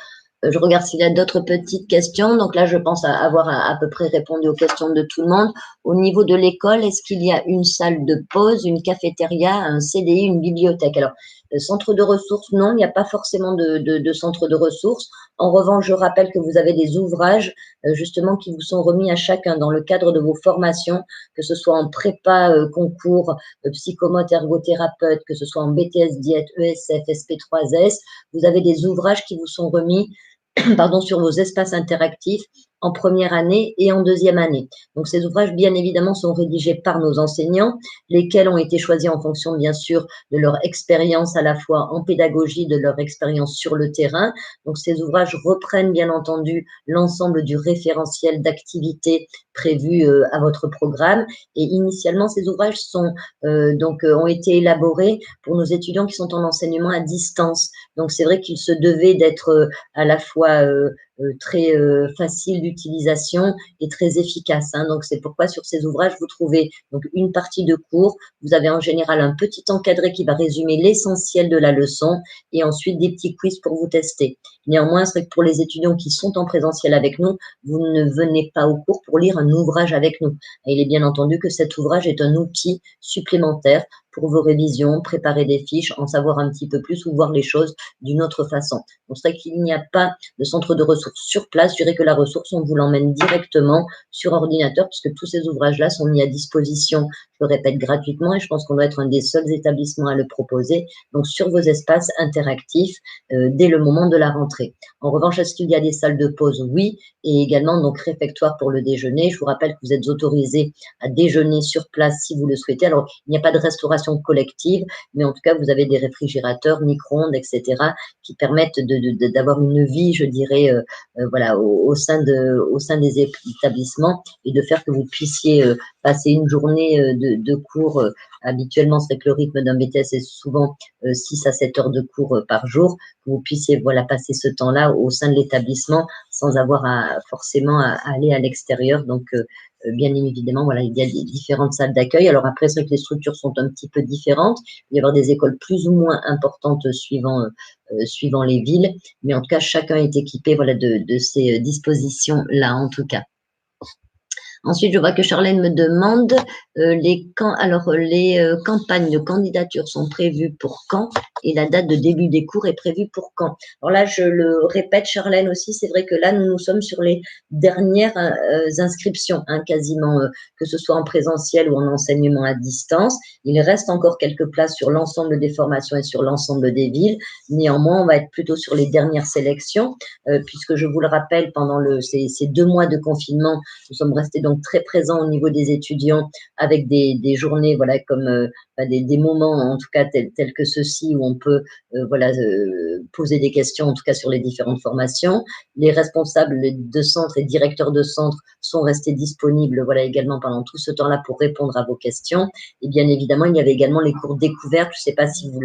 je regarde s'il y a d'autres petites questions. Donc là, je pense avoir à peu près répondu aux questions de tout le monde. Au niveau de l'école, est-ce qu'il y a une salle de pause, une cafétéria, un CDI, une bibliothèque? Alors, centre de ressources, non, il n'y a pas forcément de centre de ressources. En revanche, je rappelle que vous avez des ouvrages justement qui vous sont remis à chacun dans le cadre de vos formations, que ce soit en prépa, concours, psychomote, ergothérapeute, que ce soit en BTS, diète, ESF, SP3S. Vous avez des ouvrages qui vous sont remis pardon, sur vos espaces interactifs en première année et en deuxième année. Donc ces ouvrages, bien évidemment, sont rédigés par nos enseignants, lesquels ont été choisis en fonction, bien sûr, de leur expérience à la fois en pédagogie, de leur expérience sur le terrain. Donc ces ouvrages reprennent, bien entendu, l'ensemble du référentiel d'activités prévues à votre programme. Et initialement, ces ouvrages ont été élaborés pour nos étudiants qui sont en enseignement à distance. Donc c'est vrai qu'ils se devaient d'être à la fois très facile d'utilisation et très efficace. Hein. Donc c'est pourquoi sur ces ouvrages, vous trouvez donc une partie de cours, vous avez en général un petit encadré qui va résumer l'essentiel de la leçon et ensuite des petits quiz pour vous tester. Néanmoins, c'est vrai que pour les étudiants qui sont en présentiel avec nous, vous ne venez pas au cours pour lire un ouvrage avec nous. Et il est bien entendu que cet ouvrage est un outil supplémentaire pour vos révisions, préparer des fiches, en savoir un petit peu plus ou voir les choses d'une autre façon. Donc c'est vrai qu'il n'y a pas de centre de ressources sur place. Je dirais que la ressource, on vous l'emmène directement sur ordinateur puisque tous ces ouvrages-là sont mis à disposition, je le répète, gratuitement et je pense qu'on doit être un des seuls établissements à le proposer, donc sur vos espaces interactifs dès le moment de la rentrée. En revanche, est-ce qu'il y a des salles de pause? Oui, et également donc réfectoire pour le déjeuner. Je vous rappelle que vous êtes autorisé à déjeuner sur place si vous le souhaitez. Alors, il n'y a pas de restauration collective, mais en tout cas, vous avez des réfrigérateurs, micro-ondes, etc., qui permettent d'avoir une vie, je dirais, voilà, au sein des établissements et de faire que vous puissiez passer une journée de cours. Habituellement, c'est que le rythme d'un BTS est souvent 6 à 7 heures de cours par jour, que vous puissiez voilà, passer ce temps-là au sein de l'établissement sans avoir forcément à aller à l'extérieur. Donc, bien évidemment, voilà, il y a des différentes salles d'accueil. Alors après, c'est vrai que les structures sont un petit peu différentes. Il va y avoir des écoles plus ou moins importantes suivant les villes, mais en tout cas, chacun est équipé voilà, de ces dispositions-là, en tout cas. Ensuite, je vois que Charlène me demande les campagnes de candidature sont prévues pour quand et la date de début des cours est prévue pour quand. Alors là, je le répète, Charlène aussi, c'est vrai que là, nous sommes sur les dernières inscriptions, hein, quasiment, que ce soit en présentiel ou en enseignement à distance. Il reste encore quelques places sur l'ensemble des formations et sur l'ensemble des villes. Néanmoins, on va être plutôt sur les dernières sélections, puisque je vous le rappelle, pendant ces 2 mois de confinement, nous sommes restés donc très présents au niveau des étudiants avec des journées, voilà, comme des moments, en tout cas tels que ceux-ci, où on peut poser des questions, en tout cas sur les différentes formations. Les responsables de centre et directeurs de centre sont restés disponibles, voilà, également pendant tout ce temps-là pour répondre à vos questions. Et bien évidemment, il y avait également les cours découvertes. Je ne sais pas si vous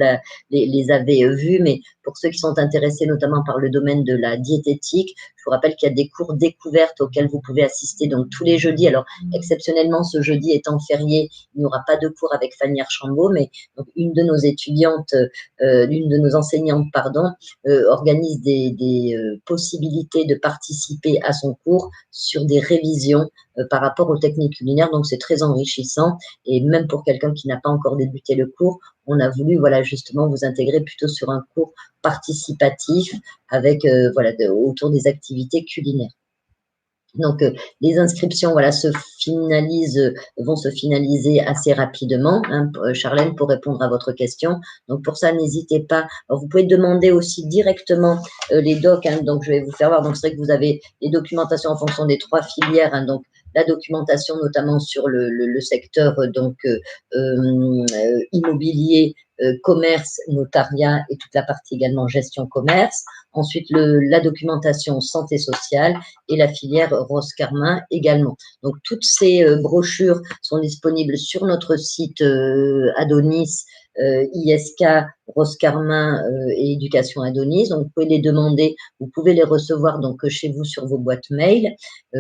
les avez vus, mais pour ceux qui sont intéressés notamment par le domaine de la diététique, je vous rappelle qu'il y a des cours découvertes auxquels vous pouvez assister donc tous les jeudis. Alors, exceptionnellement, ce jeudi étant férié, il n'y aura pas de cours avec Fanny Archambault, mais donc, une de nos étudiantes, l'une de nos enseignantes, organise des possibilités de participer à son cours sur des révisions par rapport aux techniques culinaires. Donc, c'est très enrichissant. Et même pour quelqu'un qui n'a pas encore débuté le cours, on a voulu, voilà, justement, vous intégrer plutôt sur un cours participatif avec, autour des activités culinaires. Donc, les inscriptions, voilà, vont se finaliser assez rapidement, hein, Charlène, pour répondre à votre question. Donc, pour ça, n'hésitez pas. Alors, vous pouvez demander aussi directement les docs. Hein, donc, je vais vous faire voir. Donc, c'est vrai que vous avez les documentations en fonction des 3 filières. Hein, donc, la documentation, notamment sur le secteur immobilier, commerce, notariat et toute la partie également gestion commerce. Ensuite, la documentation santé sociale et la filière Rose Carmin également. Donc, toutes ces brochures sont disponibles sur notre site Adonis, ISK, Rose Carmin et Éducation Adonis. Donc, vous pouvez les demander, vous pouvez les recevoir donc chez vous sur vos boîtes mail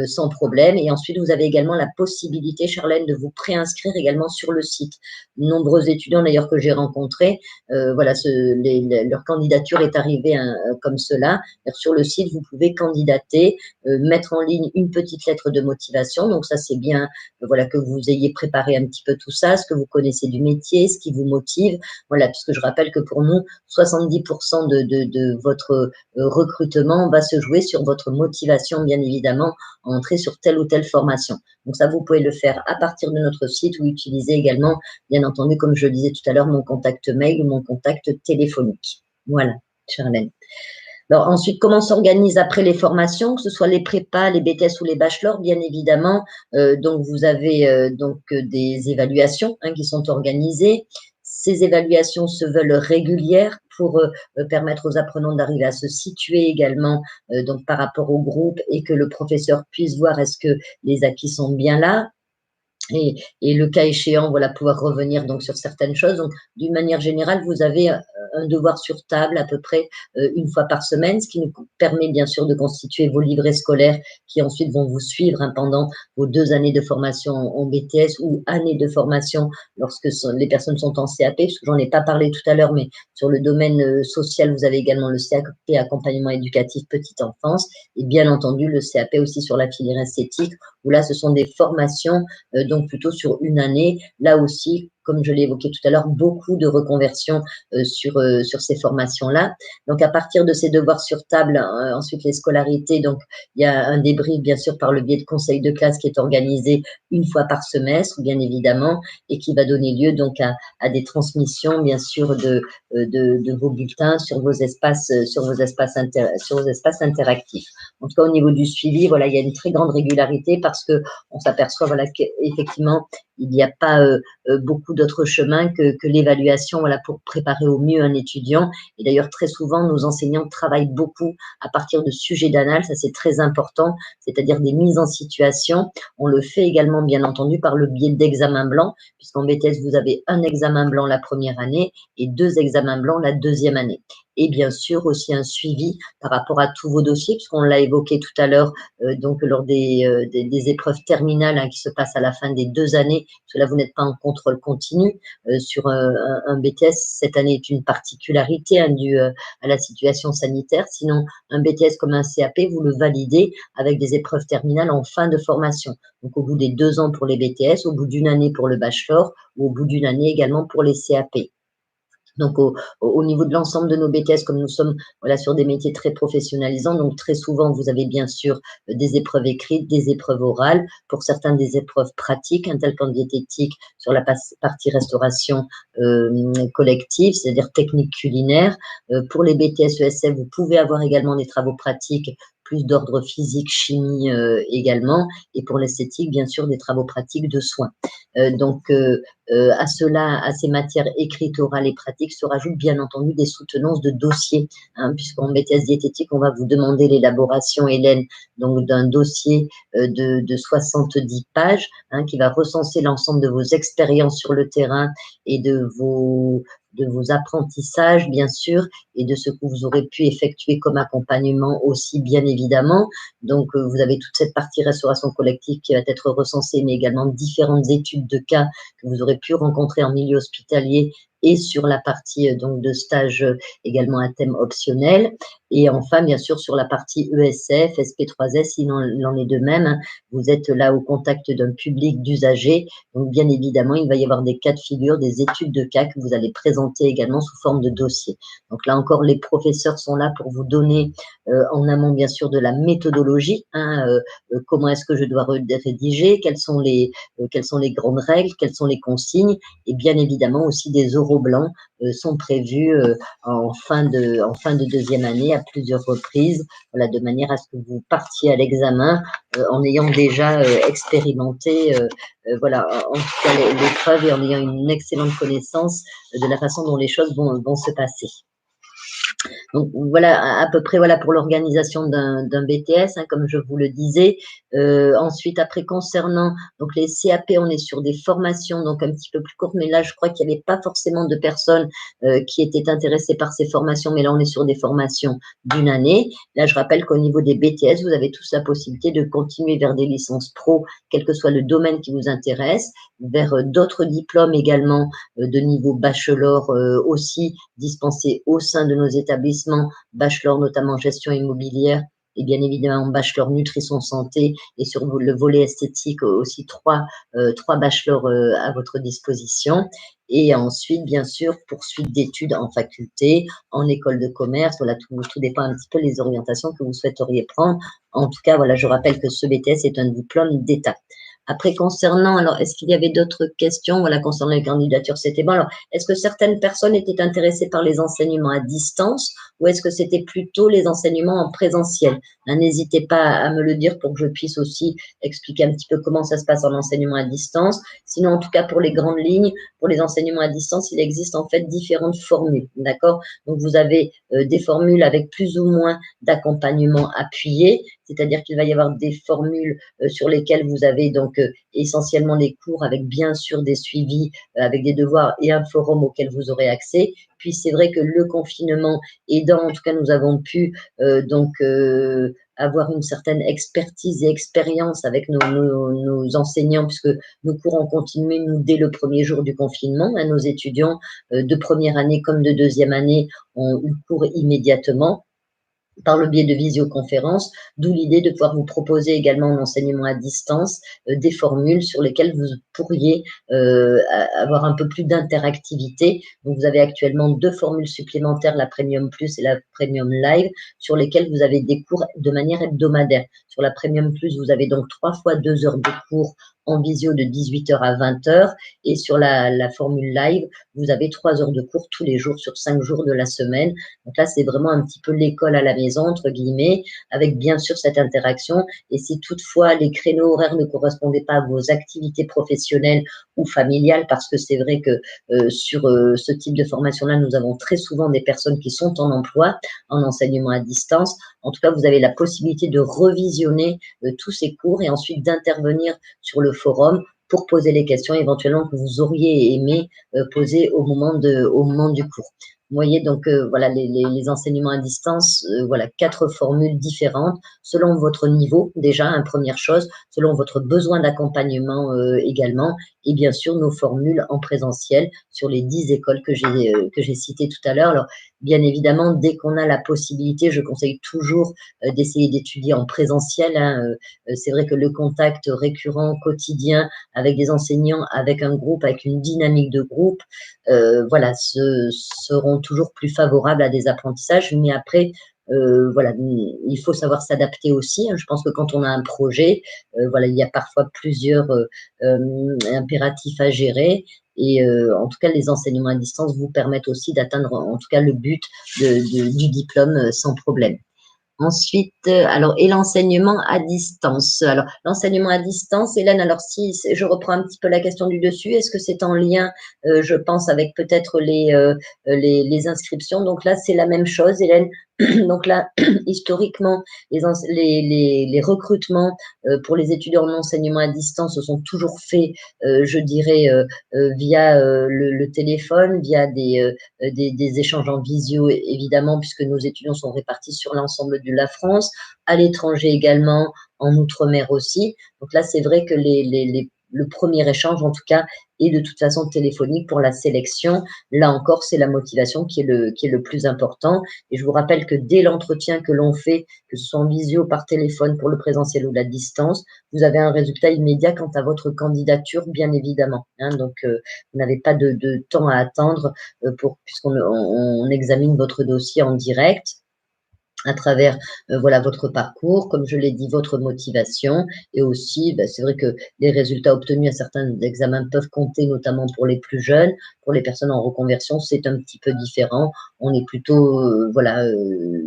sans problème. Et ensuite, vous avez également la possibilité, Charlène, de vous préinscrire également sur le site. Nombreux étudiants d'ailleurs que j'ai rencontrés, leur candidature est arrivée comme cela. Sur le site, vous pouvez candidater, mettre en ligne une petite lettre de motivation. Donc ça, c'est bien voilà, que vous ayez préparé un petit peu tout ça, ce que vous connaissez du métier, ce qui vous motive. Voilà, puisque je rappelle que pour nous, 70% de votre recrutement va se jouer sur votre motivation, bien évidemment, à entrer sur telle ou telle formation. Donc ça, vous pouvez le faire à partir de notre site ou utiliser également, bien entendu, comme je le disais tout à l'heure, mon contact mail ou mon contact téléphonique. Voilà, Charlène. Alors ensuite, comment s'organise après les formations, que ce soit les prépas, les BTS ou les bachelors, bien évidemment. Donc vous avez des évaluations qui sont organisées. Ces évaluations se veulent régulières pour permettre aux apprenants d'arriver à se situer également donc par rapport au groupe et que le professeur puisse voir est-ce que les acquis sont bien là. Et le cas échéant, voilà, pouvoir revenir donc sur certaines choses. Donc, d'une manière générale, vous avez un devoir sur table à peu près une fois par semaine, ce qui nous permet bien sûr de constituer vos livrets scolaires qui ensuite vont vous suivre pendant vos 2 années de formation en BTS ou années de formation lorsque les personnes sont en CAP, parce que j'en ai pas parlé tout à l'heure, mais sur le domaine social, vous avez également le CAP, accompagnement éducatif petite enfance, et bien entendu le CAP aussi sur la filière esthétique, où là, ce sont des formations donc plutôt sur une année. Là aussi, comme je l'ai évoqué tout à l'heure, beaucoup de reconversions sur ces formations-là. Donc, à partir de ces devoirs sur table, ensuite les scolarités, donc il y a un débrief, bien sûr, par le biais de conseil de classe qui est organisé une fois par semestre, bien évidemment, et qui va donner lieu donc à des transmissions, bien sûr, de vos bulletins sur vos espaces interactifs. En tout cas, au niveau du suivi, voilà, il y a une très grande régularité parce que on s'aperçoit, voilà, qu'effectivement, il n'y a pas beaucoup d'autres chemins que l'évaluation, voilà, pour préparer au mieux un étudiant. Et d'ailleurs, très souvent, nos enseignants travaillent beaucoup à partir de sujets d'anal, ça c'est très important, c'est-à-dire des mises en situation. On le fait également, bien entendu, par le biais d'examens blancs, puisqu'en BTS, vous avez un examen blanc la première année et 2 examens blancs la deuxième année. Et bien sûr aussi un suivi par rapport à tous vos dossiers, puisqu'on l'a évoqué tout à l'heure, donc lors des épreuves terminales qui se passent à la fin des 2 années, parce que là vous n'êtes pas en contrôle continu sur un BTS. Cette année est une particularité due à la situation sanitaire. Sinon, un BTS comme un CAP, vous le validez avec des épreuves terminales en fin de formation. Donc au bout des 2 ans pour les BTS, au bout d'une année pour le bachelor ou au bout d'une année également pour les CAP. Donc, au niveau de l'ensemble de nos BTS, comme nous sommes voilà, sur des métiers très professionnalisants, donc très souvent, vous avez bien sûr des épreuves écrites, des épreuves orales, pour certains des épreuves pratiques, telles qu'en diététique, sur la partie restauration collective, c'est-à-dire technique culinaire. Pour les BTS ESF, vous pouvez avoir également des travaux pratiques plus d'ordre physique, chimie également, et pour l'esthétique, bien sûr, des travaux pratiques de soins. À cela, à ces matières écrites, orales et pratiques, se rajoutent bien entendu des soutenances de dossiers, puisqu'en BTS diététique, on va vous demander l'élaboration, Hélène, donc d'un dossier de 70 pages, qui va recenser l'ensemble de vos expériences sur le terrain et de vos apprentissages, bien sûr, et de ce que vous aurez pu effectuer comme accompagnement aussi, bien évidemment. Donc, vous avez toute cette partie restauration collective qui va être recensée, mais également différentes études de cas que vous aurez pu rencontrer en milieu hospitalier et sur la partie donc de stage également à thème optionnel. Et enfin, bien sûr, sur la partie ESF, SP3S, il en est de même. Vous êtes là au contact d'un public d'usagers. Donc, bien évidemment, il va y avoir des cas de figure, des études de cas que vous allez présenter également sous forme de dossier. Donc là encore, les professeurs sont là pour vous donner en amont, bien sûr, de la méthodologie. Comment est-ce que je dois rédiger, quelles sont les grandes règles, quelles sont les consignes, et bien évidemment aussi des oraux blancs sont prévus en fin de deuxième année à plusieurs reprises, voilà, de manière à ce que vous partiez à l'examen en ayant déjà expérimenté voilà, en tout cas l'épreuve et en ayant une excellente connaissance de la façon dont les choses vont se passer. Donc voilà à peu près voilà pour l'organisation d'un BTS, comme je vous le disais. Ensuite, après concernant donc les CAP, on est sur des formations donc un petit peu plus courtes, mais là je crois qu'il n'y avait pas forcément de personnes qui étaient intéressées par ces formations, mais là on est sur des formations d'une année. Là je rappelle qu'au niveau des BTS, vous avez tous la possibilité de continuer vers des licences pro, quel que soit le domaine qui vous intéresse, vers d'autres diplômes également de niveau bachelor aussi dispensés au sein de nos établissements, bachelor notamment gestion immobilière et bien évidemment bachelor nutrition santé et sur le volet esthétique aussi trois bachelors à votre disposition. Et ensuite, bien sûr, poursuite d'études en faculté, en école de commerce. Voilà, tout dépend un petit peu des orientations que vous souhaiteriez prendre. En tout cas, voilà, je rappelle que ce BTS est un diplôme d'État. Après, concernant, alors, est-ce qu'il y avait d'autres questions? Voilà, concernant les candidatures, c'était bon. Alors, est-ce que certaines personnes étaient intéressées par les enseignements à distance ou est-ce que c'était plutôt les enseignements en présentiel? N'hésitez pas à me le dire pour que je puisse aussi expliquer un petit peu comment ça se passe en enseignement à distance. Sinon, en tout cas, pour les grandes lignes, pour les enseignements à distance, il existe en fait différentes formules, d'accord? Donc, vous avez des formules avec plus ou moins d'accompagnement appuyé, c'est-à-dire qu'il va y avoir des formules sur lesquelles vous avez donc essentiellement les cours avec bien sûr des suivis, avec des devoirs et un forum auquel vous aurez accès. Puis c'est vrai que le confinement aidant, en tout cas, nous avons pu avoir une certaine expertise et expérience avec nos enseignants, puisque nos cours ont continué, nous, dès le premier jour du confinement. Nos étudiants de première année comme de deuxième année ont eu cours immédiatement par le biais de visioconférences, d'où l'idée de pouvoir vous proposer également en enseignement à distance des formules sur lesquelles vous pourriez avoir un peu plus d'interactivité. Donc, vous avez actuellement 2 formules supplémentaires, la Premium Plus et la Premium Live, sur lesquelles vous avez des cours de manière hebdomadaire. Sur la Premium Plus, vous avez donc 3 fois 2 heures de cours en visio de 18h à 20h, et sur la formule live, vous avez 3 heures de cours tous les jours sur 5 jours de la semaine. Donc là, c'est vraiment un petit peu l'école à la maison, entre guillemets, avec bien sûr cette interaction. Et si toutefois les créneaux horaires ne correspondaient pas à vos activités professionnelles ou familiales, parce que c'est vrai que sur ce type de formation-là, nous avons très souvent des personnes qui sont en emploi, en enseignement à distance. En tout cas, vous avez la possibilité de revisionner tous ces cours et ensuite d'intervenir sur le forum pour poser les questions éventuellement que vous auriez aimé poser au moment du cours. Vous voyez, donc voilà, les enseignements à distance, voilà, 4 formules différentes selon votre niveau, déjà, hein, première chose, selon votre besoin d'accompagnement également, et bien sûr nos formules en présentiel sur les 10 écoles que j'ai citées tout à l'heure. Alors, bien évidemment, dès qu'on a la possibilité, je conseille toujours d'essayer d'étudier en présentiel, hein. C'est vrai que le contact récurrent, quotidien, avec des enseignants, avec un groupe, avec une dynamique de groupe, voilà, seront toujours plus favorables à des apprentissages. Mais après, voilà, il faut savoir s'adapter aussi, hein. Je pense que quand on a un projet, voilà, il y a parfois plusieurs impératifs à gérer. Et en tout cas, les enseignements à distance vous permettent aussi d'atteindre en tout cas le but du diplôme sans problème. Ensuite, alors, et l'enseignement à distance. Alors, l'enseignement à distance, Hélène, alors si je reprends un petit peu la question du dessus, est-ce que c'est en lien, je pense, avec peut-être les inscriptions? Donc là, c'est la même chose, Hélène. Donc là, historiquement, les recrutements pour les étudiants en enseignement à distance se sont toujours faits, je dirais, via le téléphone, via des échanges en visio, évidemment, puisque nos étudiants sont répartis sur l'ensemble de la France, à l'étranger également, en Outre-mer aussi. Donc là, c'est vrai que le premier échange, en tout cas, est de toute façon téléphonique pour la sélection. Là encore, c'est la motivation qui est le plus important. Et je vous rappelle que dès l'entretien que l'on fait, que ce soit en visio, par téléphone, pour le présentiel ou la distance, vous avez un résultat immédiat quant à votre candidature, bien évidemment, hein. Donc, vous n'avez pas de temps à attendre puisqu'on examine votre dossier en direct à travers voilà votre parcours, comme je l'ai dit, votre motivation, et aussi, c'est vrai que les résultats obtenus à certains examens peuvent compter, notamment pour les plus jeunes. Pour les personnes en reconversion, c'est un petit peu différent. On est plutôt voilà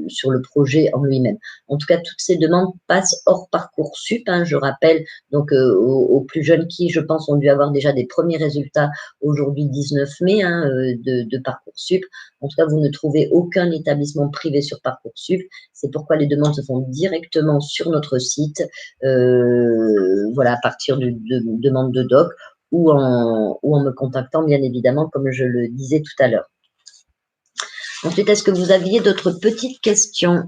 sur le projet en lui-même. En tout cas, toutes ces demandes passent hors Parcoursup, hein, je rappelle, donc aux plus jeunes qui, je pense, ont dû avoir déjà des premiers résultats aujourd'hui 19 mai, hein, de Parcoursup. En tout cas, vous ne trouvez aucun établissement privé sur Parcoursup. C'est pourquoi les demandes se font directement sur notre site, voilà, à partir de demande de doc, ou en me contactant, bien évidemment, comme je le disais tout à l'heure. Ensuite, est-ce que vous aviez d'autres petites questions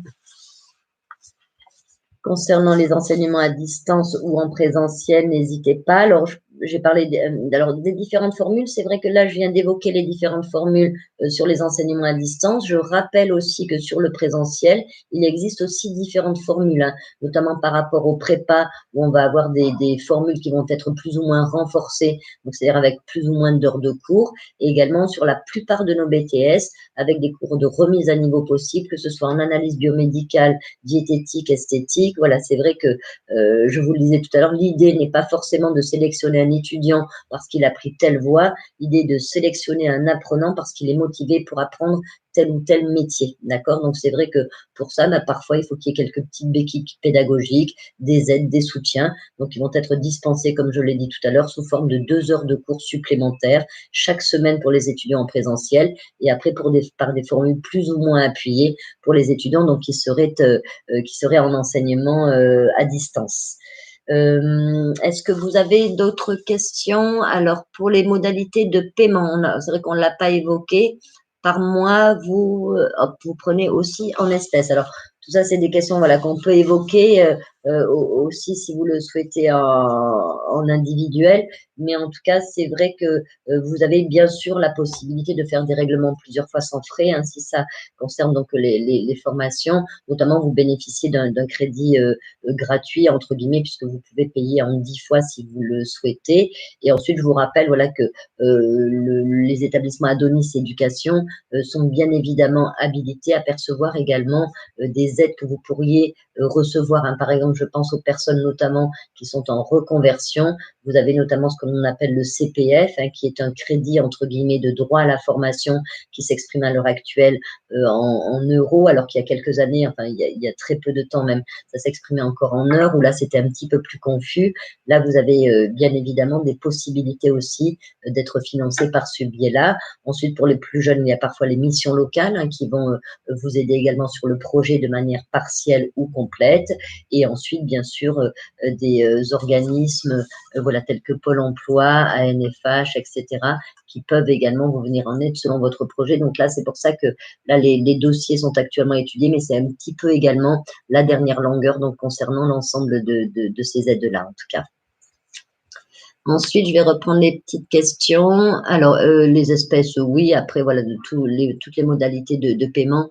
concernant les enseignements à distance ou en présentiel? N'hésitez pas. Alors, j'ai parlé des différentes formules. C'est vrai que là, je viens d'évoquer les différentes formules sur les enseignements à distance. Je rappelle aussi que sur le présentiel, il existe aussi différentes formules, hein, notamment par rapport au prépa, où on va avoir des formules qui vont être plus ou moins renforcées, donc c'est-à-dire avec plus ou moins d'heures de cours, et également sur la plupart de nos BTS, avec des cours de remise à niveau possible, que ce soit en analyse biomédicale, diététique, esthétique. Voilà, c'est vrai que, je vous le disais tout à l'heure, l'idée n'est pas forcément de sélectionner un étudiant parce qu'il a pris telle voie, l'idée de sélectionner un apprenant parce qu'il est motivé pour apprendre tel ou tel métier, d'accord? Donc, c'est vrai que pour ça, parfois, il faut qu'il y ait quelques petites béquilles pédagogiques, des aides, des soutiens. Donc, ils vont être dispensés, comme je l'ai dit tout à l'heure, sous forme de 2 heures de cours supplémentaires chaque semaine pour les étudiants en présentiel et après par des formules plus ou moins appuyées pour les étudiants donc qui seraient en enseignement à distance. Est-ce que vous avez d'autres questions? Alors, pour les modalités de paiement, c'est vrai qu'on ne l'a pas évoqué. Par mois, vous prenez aussi en espèces. Alors, tout ça, c'est des questions voilà, qu'on peut évoquer aussi si vous le souhaitez en individuel. Mais en tout cas, c'est vrai que vous avez bien sûr la possibilité de faire des règlements plusieurs fois sans frais, hein, si ça concerne donc les formations. Notamment, vous bénéficiez d'un crédit gratuit, entre guillemets, puisque vous pouvez payer en 10 fois si vous le souhaitez. Et ensuite, je vous rappelle voilà, que les établissements Adonis Éducation sont bien évidemment habilités à percevoir également des aides que vous pourriez recevoir. Hein. Par exemple, je pense aux personnes notamment qui sont en reconversion. Vous avez notamment ce que l'on appelle le CPF, hein, qui est un crédit, entre guillemets, de droit à la formation qui s'exprime à l'heure actuelle en euros, alors qu'il y a quelques années, enfin, il y a très peu de temps même, ça s'exprimait encore en heures, où là, c'était un petit peu plus confus. Là, vous avez bien évidemment des possibilités aussi d'être financé par ce biais-là. Ensuite, pour les plus jeunes, il y a parfois les missions locales hein, qui vont vous aider également sur le projet de manière partielle ou complète. Et ensuite, bien sûr, des organismes voilà, tels que Pôle emploi, ANFH, etc., qui peuvent également vous venir en aide selon votre projet. Donc là, c'est pour ça que là, les dossiers sont actuellement étudiés, mais c'est un petit peu également la dernière longueur donc concernant l'ensemble de ces aides-là, en tout cas. Ensuite, je vais reprendre les petites questions. Alors, les espèces, oui. Après, voilà, toutes les modalités de paiement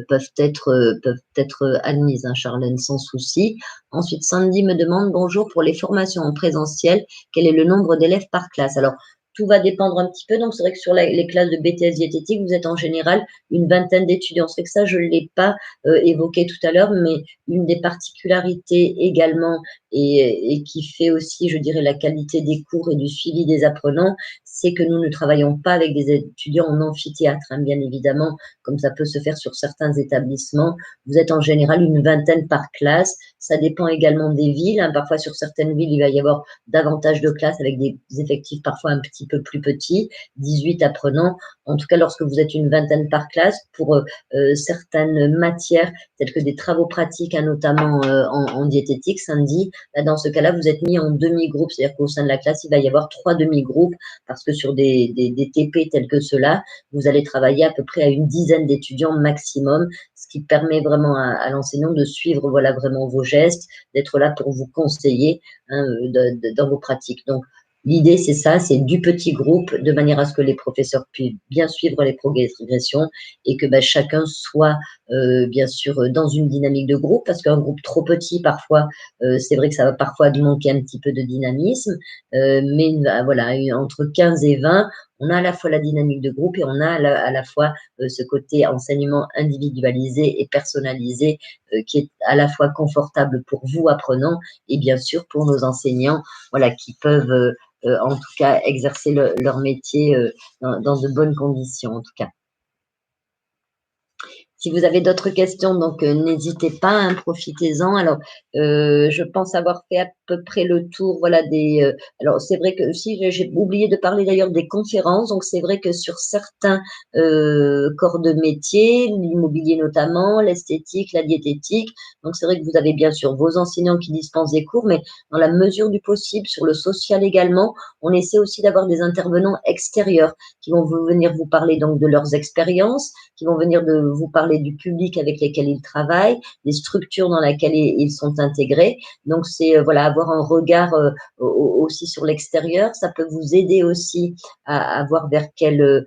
peuvent être admises, hein, Charlène, sans souci. Ensuite, Sandy me demande, bonjour, pour les formations en présentiel, quel est le nombre d'élèves par classe? Alors, tout va dépendre un petit peu. Donc, c'est vrai que sur les classes de BTS diététique, vous êtes en général une vingtaine d'étudiants. C'est que ça, je ne l'ai pas évoqué tout à l'heure, mais une des particularités également et qui fait aussi, je dirais, la qualité des cours et du suivi des apprenants, c'est que nous ne travaillons pas avec des étudiants en amphithéâtre, hein, bien évidemment, comme ça peut se faire sur certains établissements. Vous êtes en général une vingtaine par classe. Ça dépend également des villes. Hein. Parfois, sur certaines villes, il va y avoir davantage de classes avec des effectifs parfois un petit peu plus petits, 18 apprenants. En tout cas, lorsque vous êtes une vingtaine par classe, pour certaines matières, telles que des travaux pratiques, hein, notamment en diététique, Sandy, là, dans ce cas-là, vous êtes mis en demi-groupe, c'est-à-dire qu'au sein de la classe, il va y avoir 3 demi-groupes, parce que sur des TP tels que ceux-là, vous allez travailler à peu près à une dizaine d'étudiants maximum, ce qui permet vraiment à l'enseignant de suivre voilà, vraiment vos gestes, d'être là pour vous conseiller hein, dans vos pratiques. Donc, l'idée, c'est ça, c'est du petit groupe, de manière à ce que les professeurs puissent bien suivre les progressions et que chacun soit, bien sûr, dans une dynamique de groupe, parce qu'un groupe trop petit, parfois, c'est vrai que ça va parfois manquer un petit peu de dynamisme, mais voilà, entre 15 et 20, on a à la fois la dynamique de groupe et on a à la fois ce côté enseignement individualisé et personnalisé qui est à la fois confortable pour vous, apprenants, et bien sûr pour nos enseignants, voilà, qui peuvent en tout cas exercer leur métier dans de bonnes conditions, en tout cas. Si vous avez d'autres questions, donc n'hésitez pas, hein, profitez-en. Alors, je pense avoir fait à peu près le tour, voilà, alors, c'est vrai que si j'ai oublié de parler d'ailleurs des conférences. Donc, c'est vrai que sur certains corps de métier, l'immobilier notamment, l'esthétique, la diététique, donc c'est vrai que vous avez bien sûr vos enseignants qui dispensent des cours, mais dans la mesure du possible, sur le social également, on essaie aussi d'avoir des intervenants extérieurs qui vont venir vous parler donc de leurs expériences, qui vont venir vous parler du public avec lesquels ils travaillent, des structures dans lesquelles ils sont intégrés. Donc, c'est voilà, avoir un regard aussi sur l'extérieur. Ça peut vous aider aussi à voir vers quel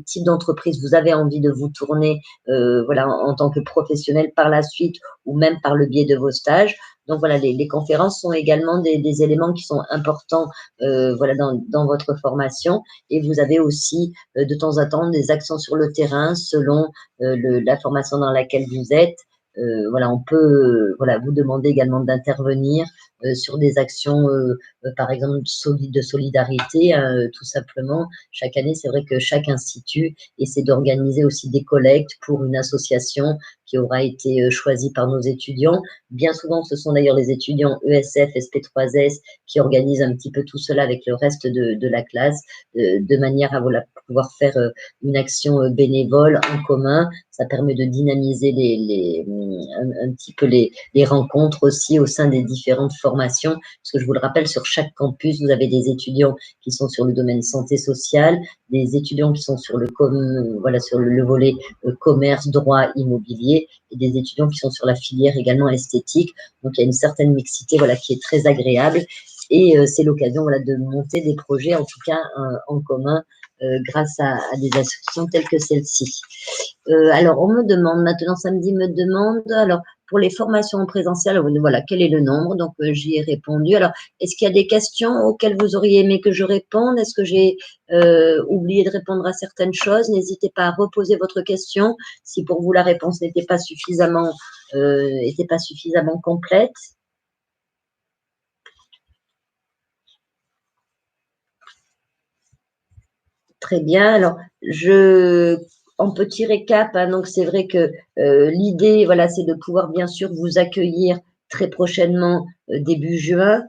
type d'entreprise vous avez envie de vous tourner voilà, en tant que professionnel par la suite ou même par le biais de vos stages. Donc voilà, les conférences sont également des éléments qui sont importants voilà, dans votre formation. Et vous avez aussi de temps en temps des accents sur le terrain selon la formation dans laquelle vous êtes. Voilà, on peut voilà, vous demander également d'intervenir sur des actions, par exemple, de solidarité, hein, tout simplement. Chaque année, c'est vrai que chaque institut essaie d'organiser aussi des collectes pour une association qui aura été choisie par nos étudiants. Bien souvent, ce sont d'ailleurs les étudiants ESF, SP3S qui organisent un petit peu tout cela avec le reste de la classe, de manière à voilà, pouvoir faire une action bénévole en commun. Ça permet de dynamiser un petit peu les rencontres aussi au sein des différentes formations. Parce que je vous le rappelle, sur chaque campus, vous avez des étudiants qui sont sur le domaine santé sociale, des étudiants qui sont sur voilà, sur le volet commerce, droit, immobilier, et des étudiants qui sont sur la filière également esthétique. Donc, il y a une certaine mixité voilà, qui est très agréable. Et c'est l'occasion voilà, de monter des projets, en tout cas en commun, grâce à des associations telles que celle-ci. Alors, on me demande, maintenant samedi me demande, alors pour les formations en présentiel, voilà, quel est le nombre? Donc, j'y ai répondu. Alors, est-ce qu'il y a des questions auxquelles vous auriez aimé que je réponde? Est-ce que j'ai oublié de répondre à certaines choses? N'hésitez pas à reposer votre question si pour vous la réponse n'était pas suffisamment complète. Très bien. Alors, en petit récap, hein, donc c'est vrai que l'idée, voilà, c'est de pouvoir bien sûr vous accueillir très prochainement, début juin,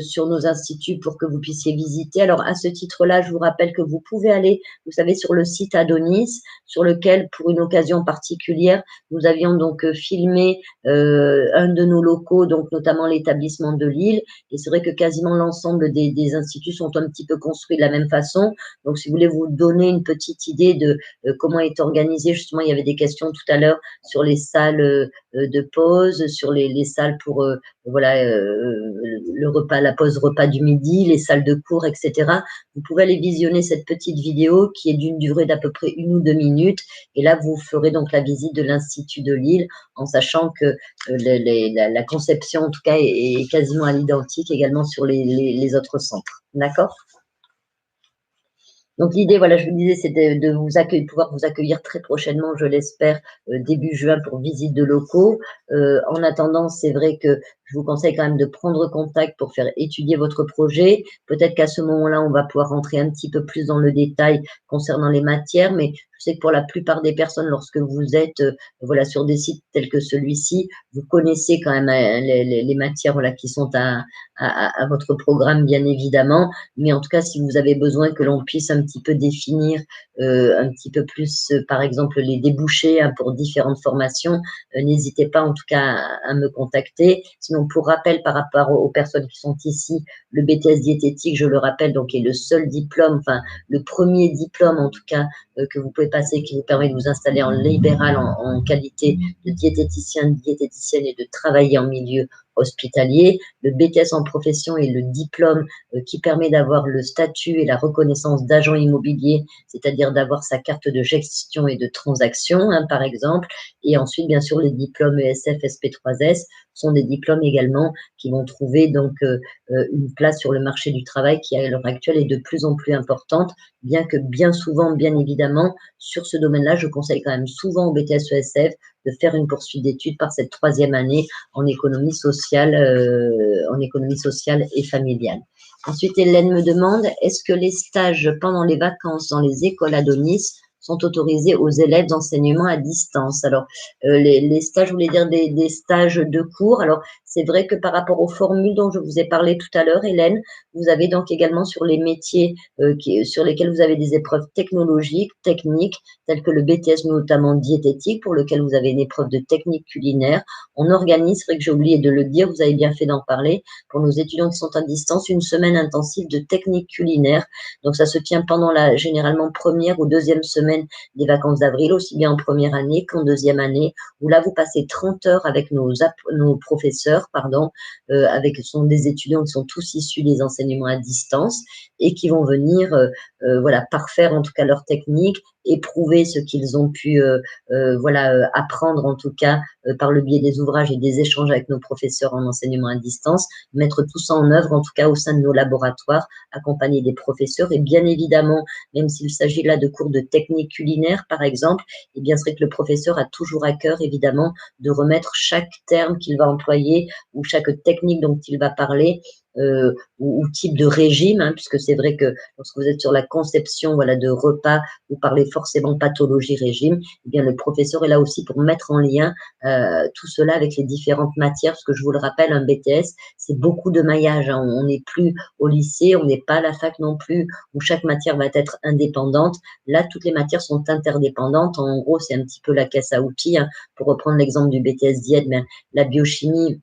sur nos instituts pour que vous puissiez visiter. Alors, à ce titre-là, je vous rappelle que vous pouvez aller, vous savez, sur le site Adonis, sur lequel, pour une occasion particulière, nous avions donc filmé un de nos locaux, donc notamment l'établissement de Lille. Et c'est vrai que quasiment l'ensemble des instituts sont un petit peu construits de la même façon. Donc, si vous voulez vous donner une petite idée de comment est organisé, justement, il y avait des questions tout à l'heure sur les salles de pause, sur les salles pour voilà, le repas, la pause repas du midi, les salles de cours, etc. Vous pouvez aller visionner cette petite vidéo qui est d'une durée d'à peu près 1 ou 2 minutes. Et là, vous ferez donc la visite de l'Institut de Lille en sachant que la conception, en tout cas, est quasiment à l'identique également sur les autres centres. D'accord ? Donc l'idée, voilà, je vous disais, c'était de vous accueillir, pouvoir vous accueillir très prochainement, je l'espère, début juin pour visite de locaux. En attendant, c'est vrai que je vous conseille quand même de prendre contact pour faire étudier votre projet. Peut-être qu'à ce moment-là, on va pouvoir rentrer un petit peu plus dans le détail concernant les matières, mais je sais que pour la plupart des personnes, lorsque vous êtes voilà, sur des sites tels que celui-ci, vous connaissez quand même les matières voilà, qui sont à votre programme, bien évidemment. Mais en tout cas, si vous avez besoin que l'on puisse un petit peu définir un petit peu plus, par exemple, les débouchés hein, pour différentes formations, n'hésitez pas en tout cas à me contacter. Sinon, pour rappel, par rapport aux personnes qui sont ici, le BTS diététique, je le rappelle, donc est le seul diplôme, enfin le premier diplôme en tout cas que vous pouvez passer, qui vous permet de vous installer en libéral en qualité de diététicien, diététicienne et de travailler en milieu hospitalier. Le BTS en profession est le diplôme qui permet d'avoir le statut et la reconnaissance d'agent immobilier, c'est-à-dire d'avoir sa carte de gestion et de transaction, hein, par exemple. Et ensuite, bien sûr, les diplômes ESF, SP3S sont des diplômes également qui vont trouver donc une place sur le marché du travail qui, à l'heure actuelle, est de plus en plus importante, bien que bien souvent, bien évidemment, sur ce domaine-là, je conseille quand même souvent au BTS ESF de faire une poursuite d'études par cette 3e année en économie sociale et familiale. Ensuite, Hélène me demande, est-ce que les stages pendant les vacances dans les écoles Adonis sont autorisés aux élèves d'enseignement à distance? Alors, les stages, je voulais dire des stages de cours. Alors, c'est vrai que par rapport aux formules dont je vous ai parlé tout à l'heure, Hélène, vous avez donc également sur les métiers sur lesquels vous avez des épreuves technologiques, techniques, telles que le BTS, notamment diététique, pour lequel vous avez une épreuve de technique culinaire. On organise, c'est vrai que j'ai oublié de le dire, vous avez bien fait d'en parler, pour nos étudiants qui sont à distance, une semaine intensive de technique culinaire. Donc, ça se tient pendant la généralement première ou deuxième semaine des vacances d'avril, aussi bien en première année qu'en deuxième année, où là, vous passez 30 heures avec nos professeurs, avec ce sont des étudiants qui sont tous issus des enseignements à distance et qui vont venir voilà, parfaire en tout cas leur technique éprouver ce qu'ils ont pu apprendre en tout cas par le biais des ouvrages et des échanges avec nos professeurs en enseignement à distance, mettre tout ça en œuvre en tout cas au sein de nos laboratoires, accompagner des professeurs et bien évidemment, même s'il s'agit là de cours de technique culinaire par exemple, eh bien c'est vrai que le professeur a toujours à cœur évidemment de remettre chaque terme qu'il va employer ou chaque technique dont il va parler ou type de régime, hein, puisque c'est vrai que lorsque vous êtes sur la conception de repas, vous parlez forcément pathologie, régime, eh bien le professeur est là aussi pour mettre en lien tout cela avec les différentes matières, parce que je vous le rappelle, un BTS, c'est beaucoup de maillage, hein. On n'est plus au lycée, on n'est pas à la fac non plus, où chaque matière va être indépendante. Là, toutes les matières sont interdépendantes. En gros, c'est un petit peu la caisse à outils, hein. Pour reprendre l'exemple du BTS diète, la biochimie,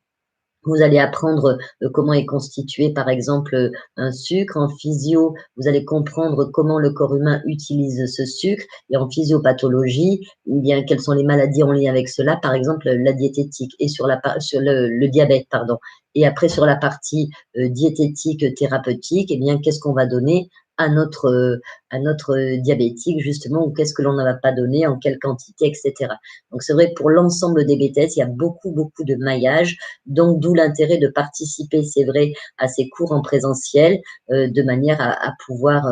vous allez apprendre comment est constitué, par exemple, un sucre. En physio, vous allez comprendre comment le corps humain utilise ce sucre. Et en physiopathologie, eh bien, quelles sont les maladies en lien avec cela, par exemple, la diététique et sur le diabète, pardon. Et après, sur la partie diététique thérapeutique, eh bien, qu'est-ce qu'on va donner à notre diabétique, justement, ou qu'est-ce que l'on ne va pas donner, en quelle quantité, etc. Donc, c'est vrai, pour l'ensemble des BTS, il y a beaucoup, beaucoup de maillage. Donc, d'où l'intérêt de participer, c'est vrai, à ces cours en présentiel, de manière à pouvoir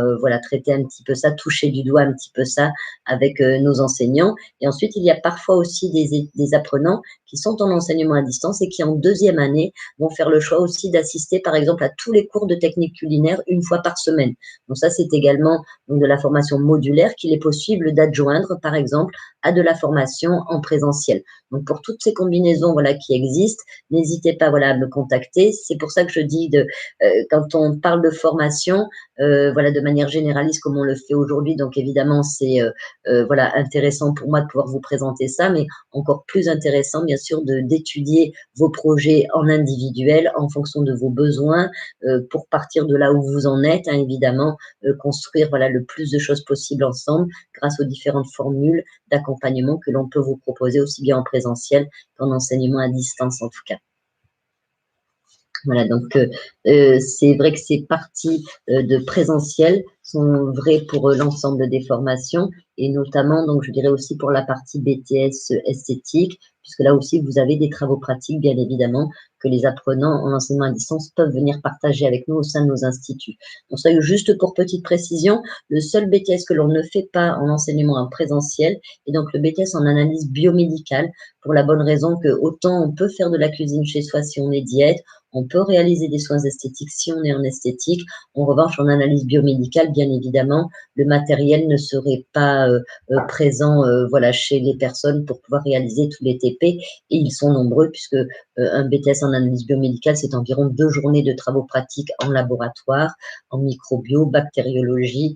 traiter un petit peu ça, toucher du doigt un petit peu ça avec nos enseignants. Et ensuite, il y a parfois aussi des apprenants qui sont en enseignement à distance et qui, en deuxième année, vont faire le choix aussi d'assister, par exemple, à tous les cours de technique culinaire une fois par semaine. Donc ça, c'est également de la formation modulaire qu'il est possible d'adjoindre, par exemple, à de la formation en présentiel. Donc, pour toutes ces combinaisons qui existent, n'hésitez pas à me contacter. C'est pour ça que je dis, quand on parle de formation, de manière généraliste comme on le fait aujourd'hui, donc évidemment, c'est intéressant pour moi de pouvoir vous présenter ça, mais encore plus intéressant, bien sûr, d'étudier vos projets en individuel, en fonction de vos besoins, pour partir de là où vous en êtes, hein, évidemment, construire le plus de choses possible ensemble grâce aux différentes formules d'accompagnement que l'on peut vous proposer aussi bien en présentiel qu'en enseignement à distance en tout cas. Voilà, donc c'est vrai que ces parties de présentiel sont vraies pour l'ensemble des formations et notamment, donc je dirais aussi pour la partie BTS esthétique, puisque là aussi vous avez des travaux pratiques, bien évidemment, que les apprenants en enseignement à distance peuvent venir partager avec nous au sein de nos instituts. Donc, ça, juste pour petite précision, le seul BTS que l'on ne fait pas en enseignement en présentiel est donc le BTS en analyse biomédicale, pour la bonne raison que autant on peut faire de la cuisine chez soi si on est diète, on peut réaliser des soins esthétiques si on est en esthétique. En revanche, en analyse biomédicale, bien évidemment, le matériel ne serait pas présent chez les personnes pour pouvoir réaliser tous les TP. Et ils sont nombreux puisque un BTS en analyse biomédicale, c'est environ 2 journées de travaux pratiques en laboratoire, en microbio, bactériologie,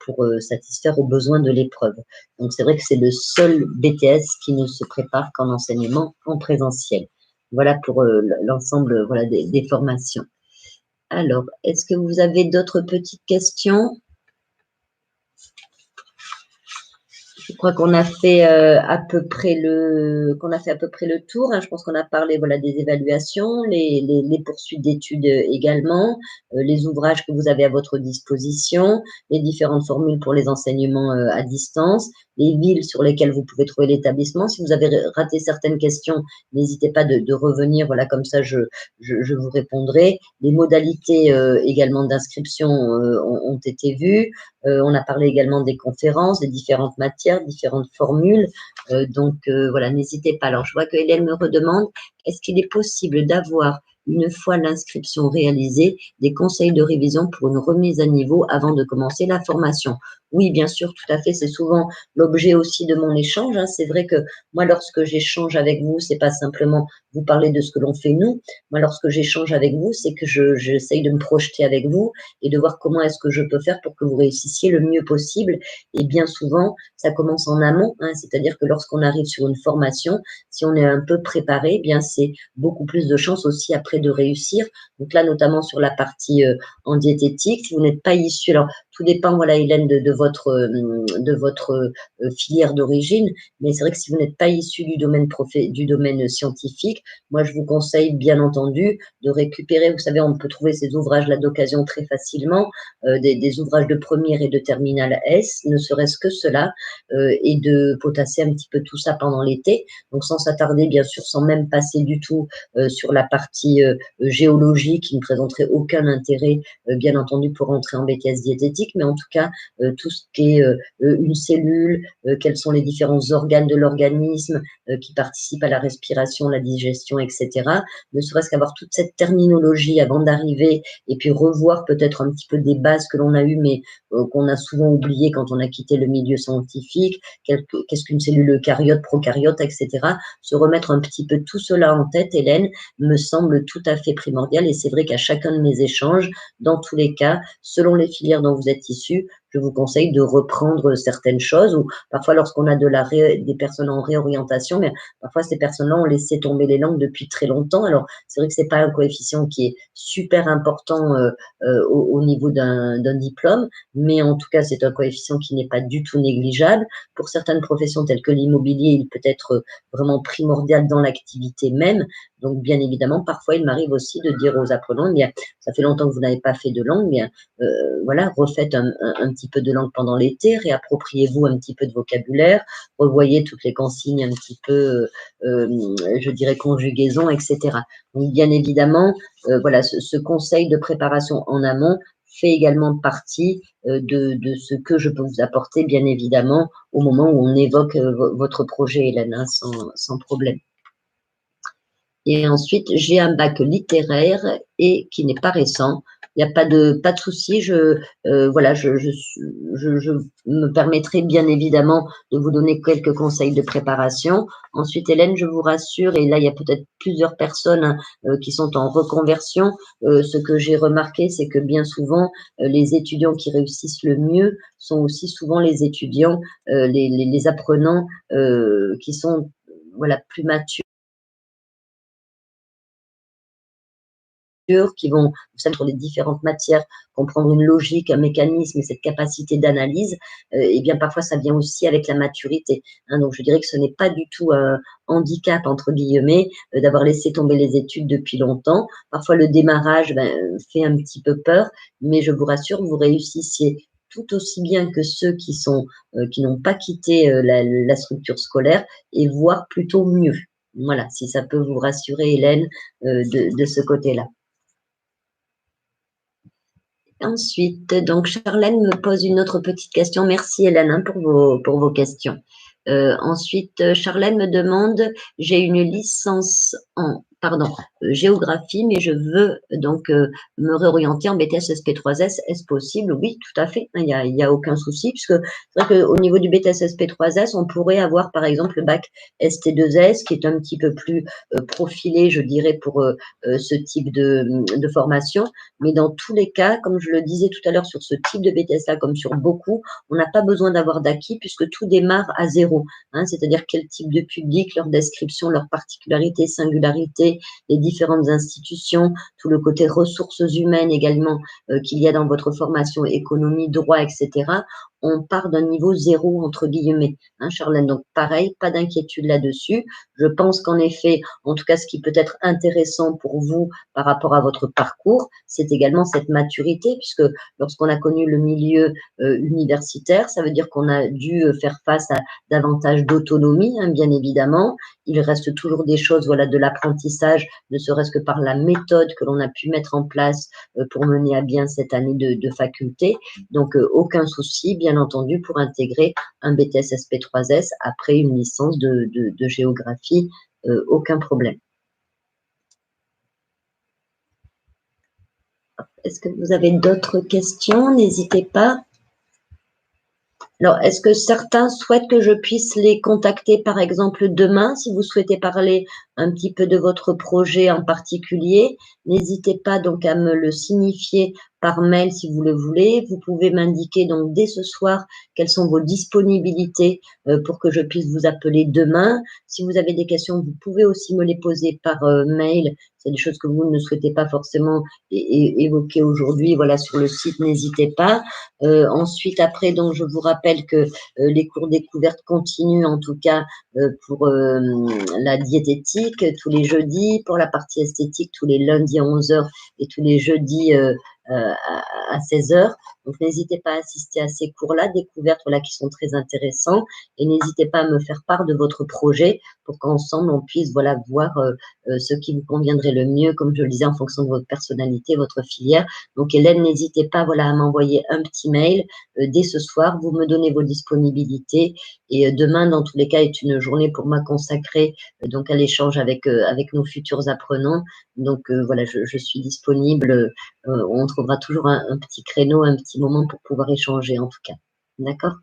pour satisfaire aux besoins de l'épreuve. Donc, c'est vrai que c'est le seul BTS qui ne se prépare qu'en enseignement en présentiel. Voilà pour l'ensemble des formations. Alors, est-ce que vous avez d'autres petites questions? Je crois qu'on a fait à peu près le tour, hein. Je pense qu'on a parlé des évaluations, les poursuites d'études également, les ouvrages que vous avez à votre disposition, les différentes formules pour les enseignements à distance, les villes sur lesquelles vous pouvez trouver l'établissement. Si vous avez raté certaines questions, n'hésitez pas de revenir, comme ça je vous répondrai. Les modalités également d'inscription ont été vues. On a parlé également des conférences, des différentes matières, différentes formules. N'hésitez pas. Alors, je vois que Hélène me redemande, est-ce qu'il est possible d'avoir, une fois l'inscription réalisée, des conseils de révision pour une remise à niveau avant de commencer la formation? Oui, bien sûr, tout à fait. C'est souvent l'objet aussi de mon échange, hein. C'est vrai que moi, lorsque j'échange avec vous, c'est pas simplement vous parler de ce que l'on fait nous. Moi, lorsque j'échange avec vous, c'est que j'essaye de me projeter avec vous et de voir comment est-ce que je peux faire pour que vous réussissiez le mieux possible. Et bien souvent, ça commence en amont, hein, c'est-à-dire que lorsqu'on arrive sur une formation, si on est un peu préparé, bien c'est beaucoup plus de chances aussi après de réussir. Donc là, notamment sur la partie en diététique, si vous n'êtes pas issu, alors Tout dépend, voilà, Hélène, de votre filière d'origine. Mais c'est vrai que si vous n'êtes pas issu du domaine scientifique, moi, je vous conseille, bien entendu, de récupérer, vous savez, on peut trouver ces ouvrages-là d'occasion très facilement, des ouvrages de première et de terminale S, ne serait-ce que cela, et de potasser un petit peu tout ça pendant l'été. Donc, sans s'attarder, bien sûr, sans même passer du tout sur la partie géologie qui ne présenterait aucun intérêt, bien entendu, pour entrer en BTS diététique, mais en tout cas, tout ce qui est une cellule, quels sont les différents organes de l'organisme qui participent à la respiration, la digestion, etc. Ne serait-ce qu'avoir toute cette terminologie avant d'arriver et puis revoir peut-être un petit peu des bases que l'on a eues, mais qu'on a souvent oubliées quand on a quitté le milieu scientifique, qu'est-ce qu'une cellule eucaryote, procaryote, etc. Se remettre un petit peu tout cela en tête, Hélène, me semble tout à fait primordial. Et c'est vrai qu'à chacun de mes échanges, dans tous les cas, selon les filières dont vous êtes issus, je vous conseille de reprendre certaines choses, ou parfois lorsqu'on a des personnes en réorientation, mais parfois ces personnes-là ont laissé tomber les langues depuis très longtemps. Alors c'est vrai que c'est pas un coefficient qui est super important au niveau d'un diplôme, mais en tout cas c'est un coefficient qui n'est pas du tout négligeable. Pour certaines professions telles que l'immobilier, il peut être vraiment primordial dans l'activité même. Donc, bien évidemment, parfois, il m'arrive aussi de dire aux apprenants, bien, ça fait longtemps que vous n'avez pas fait de langue, bien, voilà, refaites un petit peu de langue pendant l'été, réappropriez-vous un petit peu de vocabulaire, revoyez toutes les consignes un petit peu, je dirais, conjugaison, etc. Donc, bien évidemment, voilà, ce conseil de préparation en amont fait également partie de ce que je peux vous apporter, bien évidemment, au moment où on évoque votre projet, Hélène, hein, sans problème. Et ensuite, j'ai un bac littéraire et qui n'est pas récent. Il n'y a pas de souci. Voilà, je me permettrai bien évidemment de vous donner quelques conseils de préparation. Ensuite, Hélène, je vous rassure, et là, il y a peut-être plusieurs personnes qui sont en reconversion. Ce que j'ai remarqué, c'est que bien souvent, les étudiants qui réussissent le mieux sont aussi souvent les étudiants, les apprenants qui sont voilà, plus matures, qui vont, vous savez, sur les différentes matières, comprendre une logique, un mécanisme et cette capacité d'analyse, et bien parfois ça vient aussi avec la maturité. Hein, donc je dirais que ce n'est pas du tout un handicap, entre guillemets, d'avoir laissé tomber les études depuis longtemps. Parfois le démarrage fait un petit peu peur, mais je vous rassure, vous réussissiez tout aussi bien que ceux qui n'ont pas quitté la structure scolaire, et voire plutôt mieux. Voilà, si ça peut vous rassurer, Hélène, de ce côté-là. Ensuite, donc Charlène me pose une autre petite question. Merci Hélène hein, pour vos questions. Ensuite, Charlène me demande, j'ai une licence en géographie, mais je veux donc me réorienter en BTS SP3S. Est-ce possible? Oui, tout à fait. Il y a aucun souci, puisque c'est vrai qu'au niveau du BTS SP3S, on pourrait avoir par exemple le bac ST2S, qui est un petit peu plus profilé, je dirais, pour ce type de formation. Mais dans tous les cas, comme je le disais tout à l'heure, sur ce type de BTS-là, comme sur beaucoup, on n'a pas besoin d'avoir d'acquis, puisque tout démarre à zéro. Hein, c'est-à-dire quel type de public, leur description, leurs particularités, singularités, les différentes institutions, tout le côté ressources humaines également qu'il y a dans votre formation, économie, droit, etc. On part d'un niveau zéro, entre guillemets, hein, Charlène. Donc, pareil, pas d'inquiétude là-dessus. Je pense qu'en effet, en tout cas, ce qui peut être intéressant pour vous par rapport à votre parcours, c'est également cette maturité, puisque lorsqu'on a connu le milieu universitaire, ça veut dire qu'on a dû faire face à davantage d'autonomie, hein, bien évidemment. Il reste toujours des choses, voilà, de l'apprentissage, ne serait-ce que par la méthode que l'on a pu mettre en place pour mener à bien cette année de faculté. Donc, aucun souci, bien entendu, pour intégrer un BTS SP3S après une licence de géographie, aucun problème. Est-ce que vous avez d'autres questions? N'hésitez pas. Alors, est-ce que certains souhaitent que je puisse les contacter, par exemple, demain, si vous souhaitez parler un petit peu de votre projet en particulier? N'hésitez pas donc à me le signifier par mail si vous le voulez. Vous pouvez m'indiquer donc dès ce soir quelles sont vos disponibilités pour que je puisse vous appeler demain. Si vous avez des questions, vous pouvez aussi me les poser par mail. C'est des choses que vous ne souhaitez pas forcément évoquer aujourd'hui. Voilà, sur le site, n'hésitez pas. Ensuite, après, donc, je vous rappelle que les cours découvertes continuent, en tout cas pour la diététique tous les jeudis, pour la partie esthétique tous les lundis à 11 h et tous les jeudis à 16 h. Donc, n'hésitez pas à assister à ces cours-là, découvertes voilà, qui sont très intéressants. Et n'hésitez pas à me faire part de votre projet pour qu'ensemble, on puisse voilà, voir ce qui vous conviendrait le mieux, comme je le disais, en fonction de votre personnalité, votre filière. Donc, Hélène, n'hésitez pas voilà, à m'envoyer un petit mail dès ce soir. Vous me donnez vos disponibilités. Et demain, dans tous les cas, est une journée pour moi consacrée donc à l'échange avec nos futurs apprenants. Donc, voilà, je suis disponible. On trouvera toujours un petit créneau, un petit moment pour pouvoir échanger, en tout cas. D'accord ?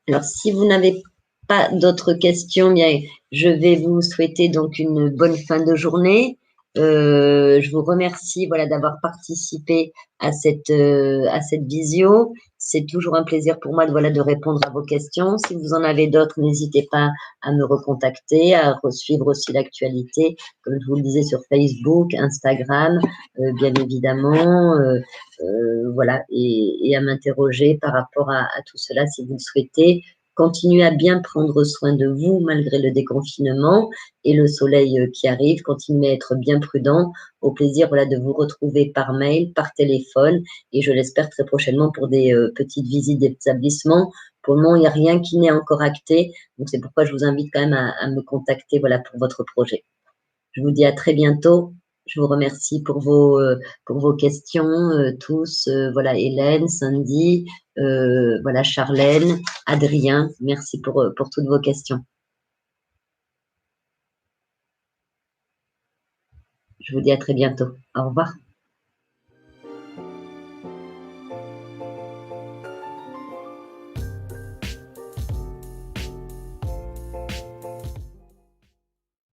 Alors, si vous n'avez pas d'autres questions, bien, je vais vous souhaiter donc une bonne fin de journée. Je vous remercie voilà, d'avoir participé à cette visio. C'est toujours un plaisir pour moi voilà, de répondre à vos questions. Si vous en avez d'autres, n'hésitez pas à me recontacter, à suivre aussi l'actualité, comme je vous le disais, sur Facebook, Instagram, bien évidemment. Voilà, et à m'interroger par rapport à tout cela si vous le souhaitez. Continuez à bien prendre soin de vous malgré le déconfinement et le soleil qui arrive. Continuez à être bien prudent. Au plaisir voilà, de vous retrouver par mail, par téléphone et je l'espère très prochainement pour des petites visites d'établissement. Pour le moment, il n'y a rien qui n'est encore acté. Donc, c'est pourquoi je vous invite quand même à me contacter voilà, pour votre projet. Je vous dis à très bientôt. Je vous remercie pour vos questions tous. Voilà, Hélène, Cindy, voilà, Charlène, Adrien. Merci pour toutes vos questions. Je vous dis à très bientôt. Au revoir.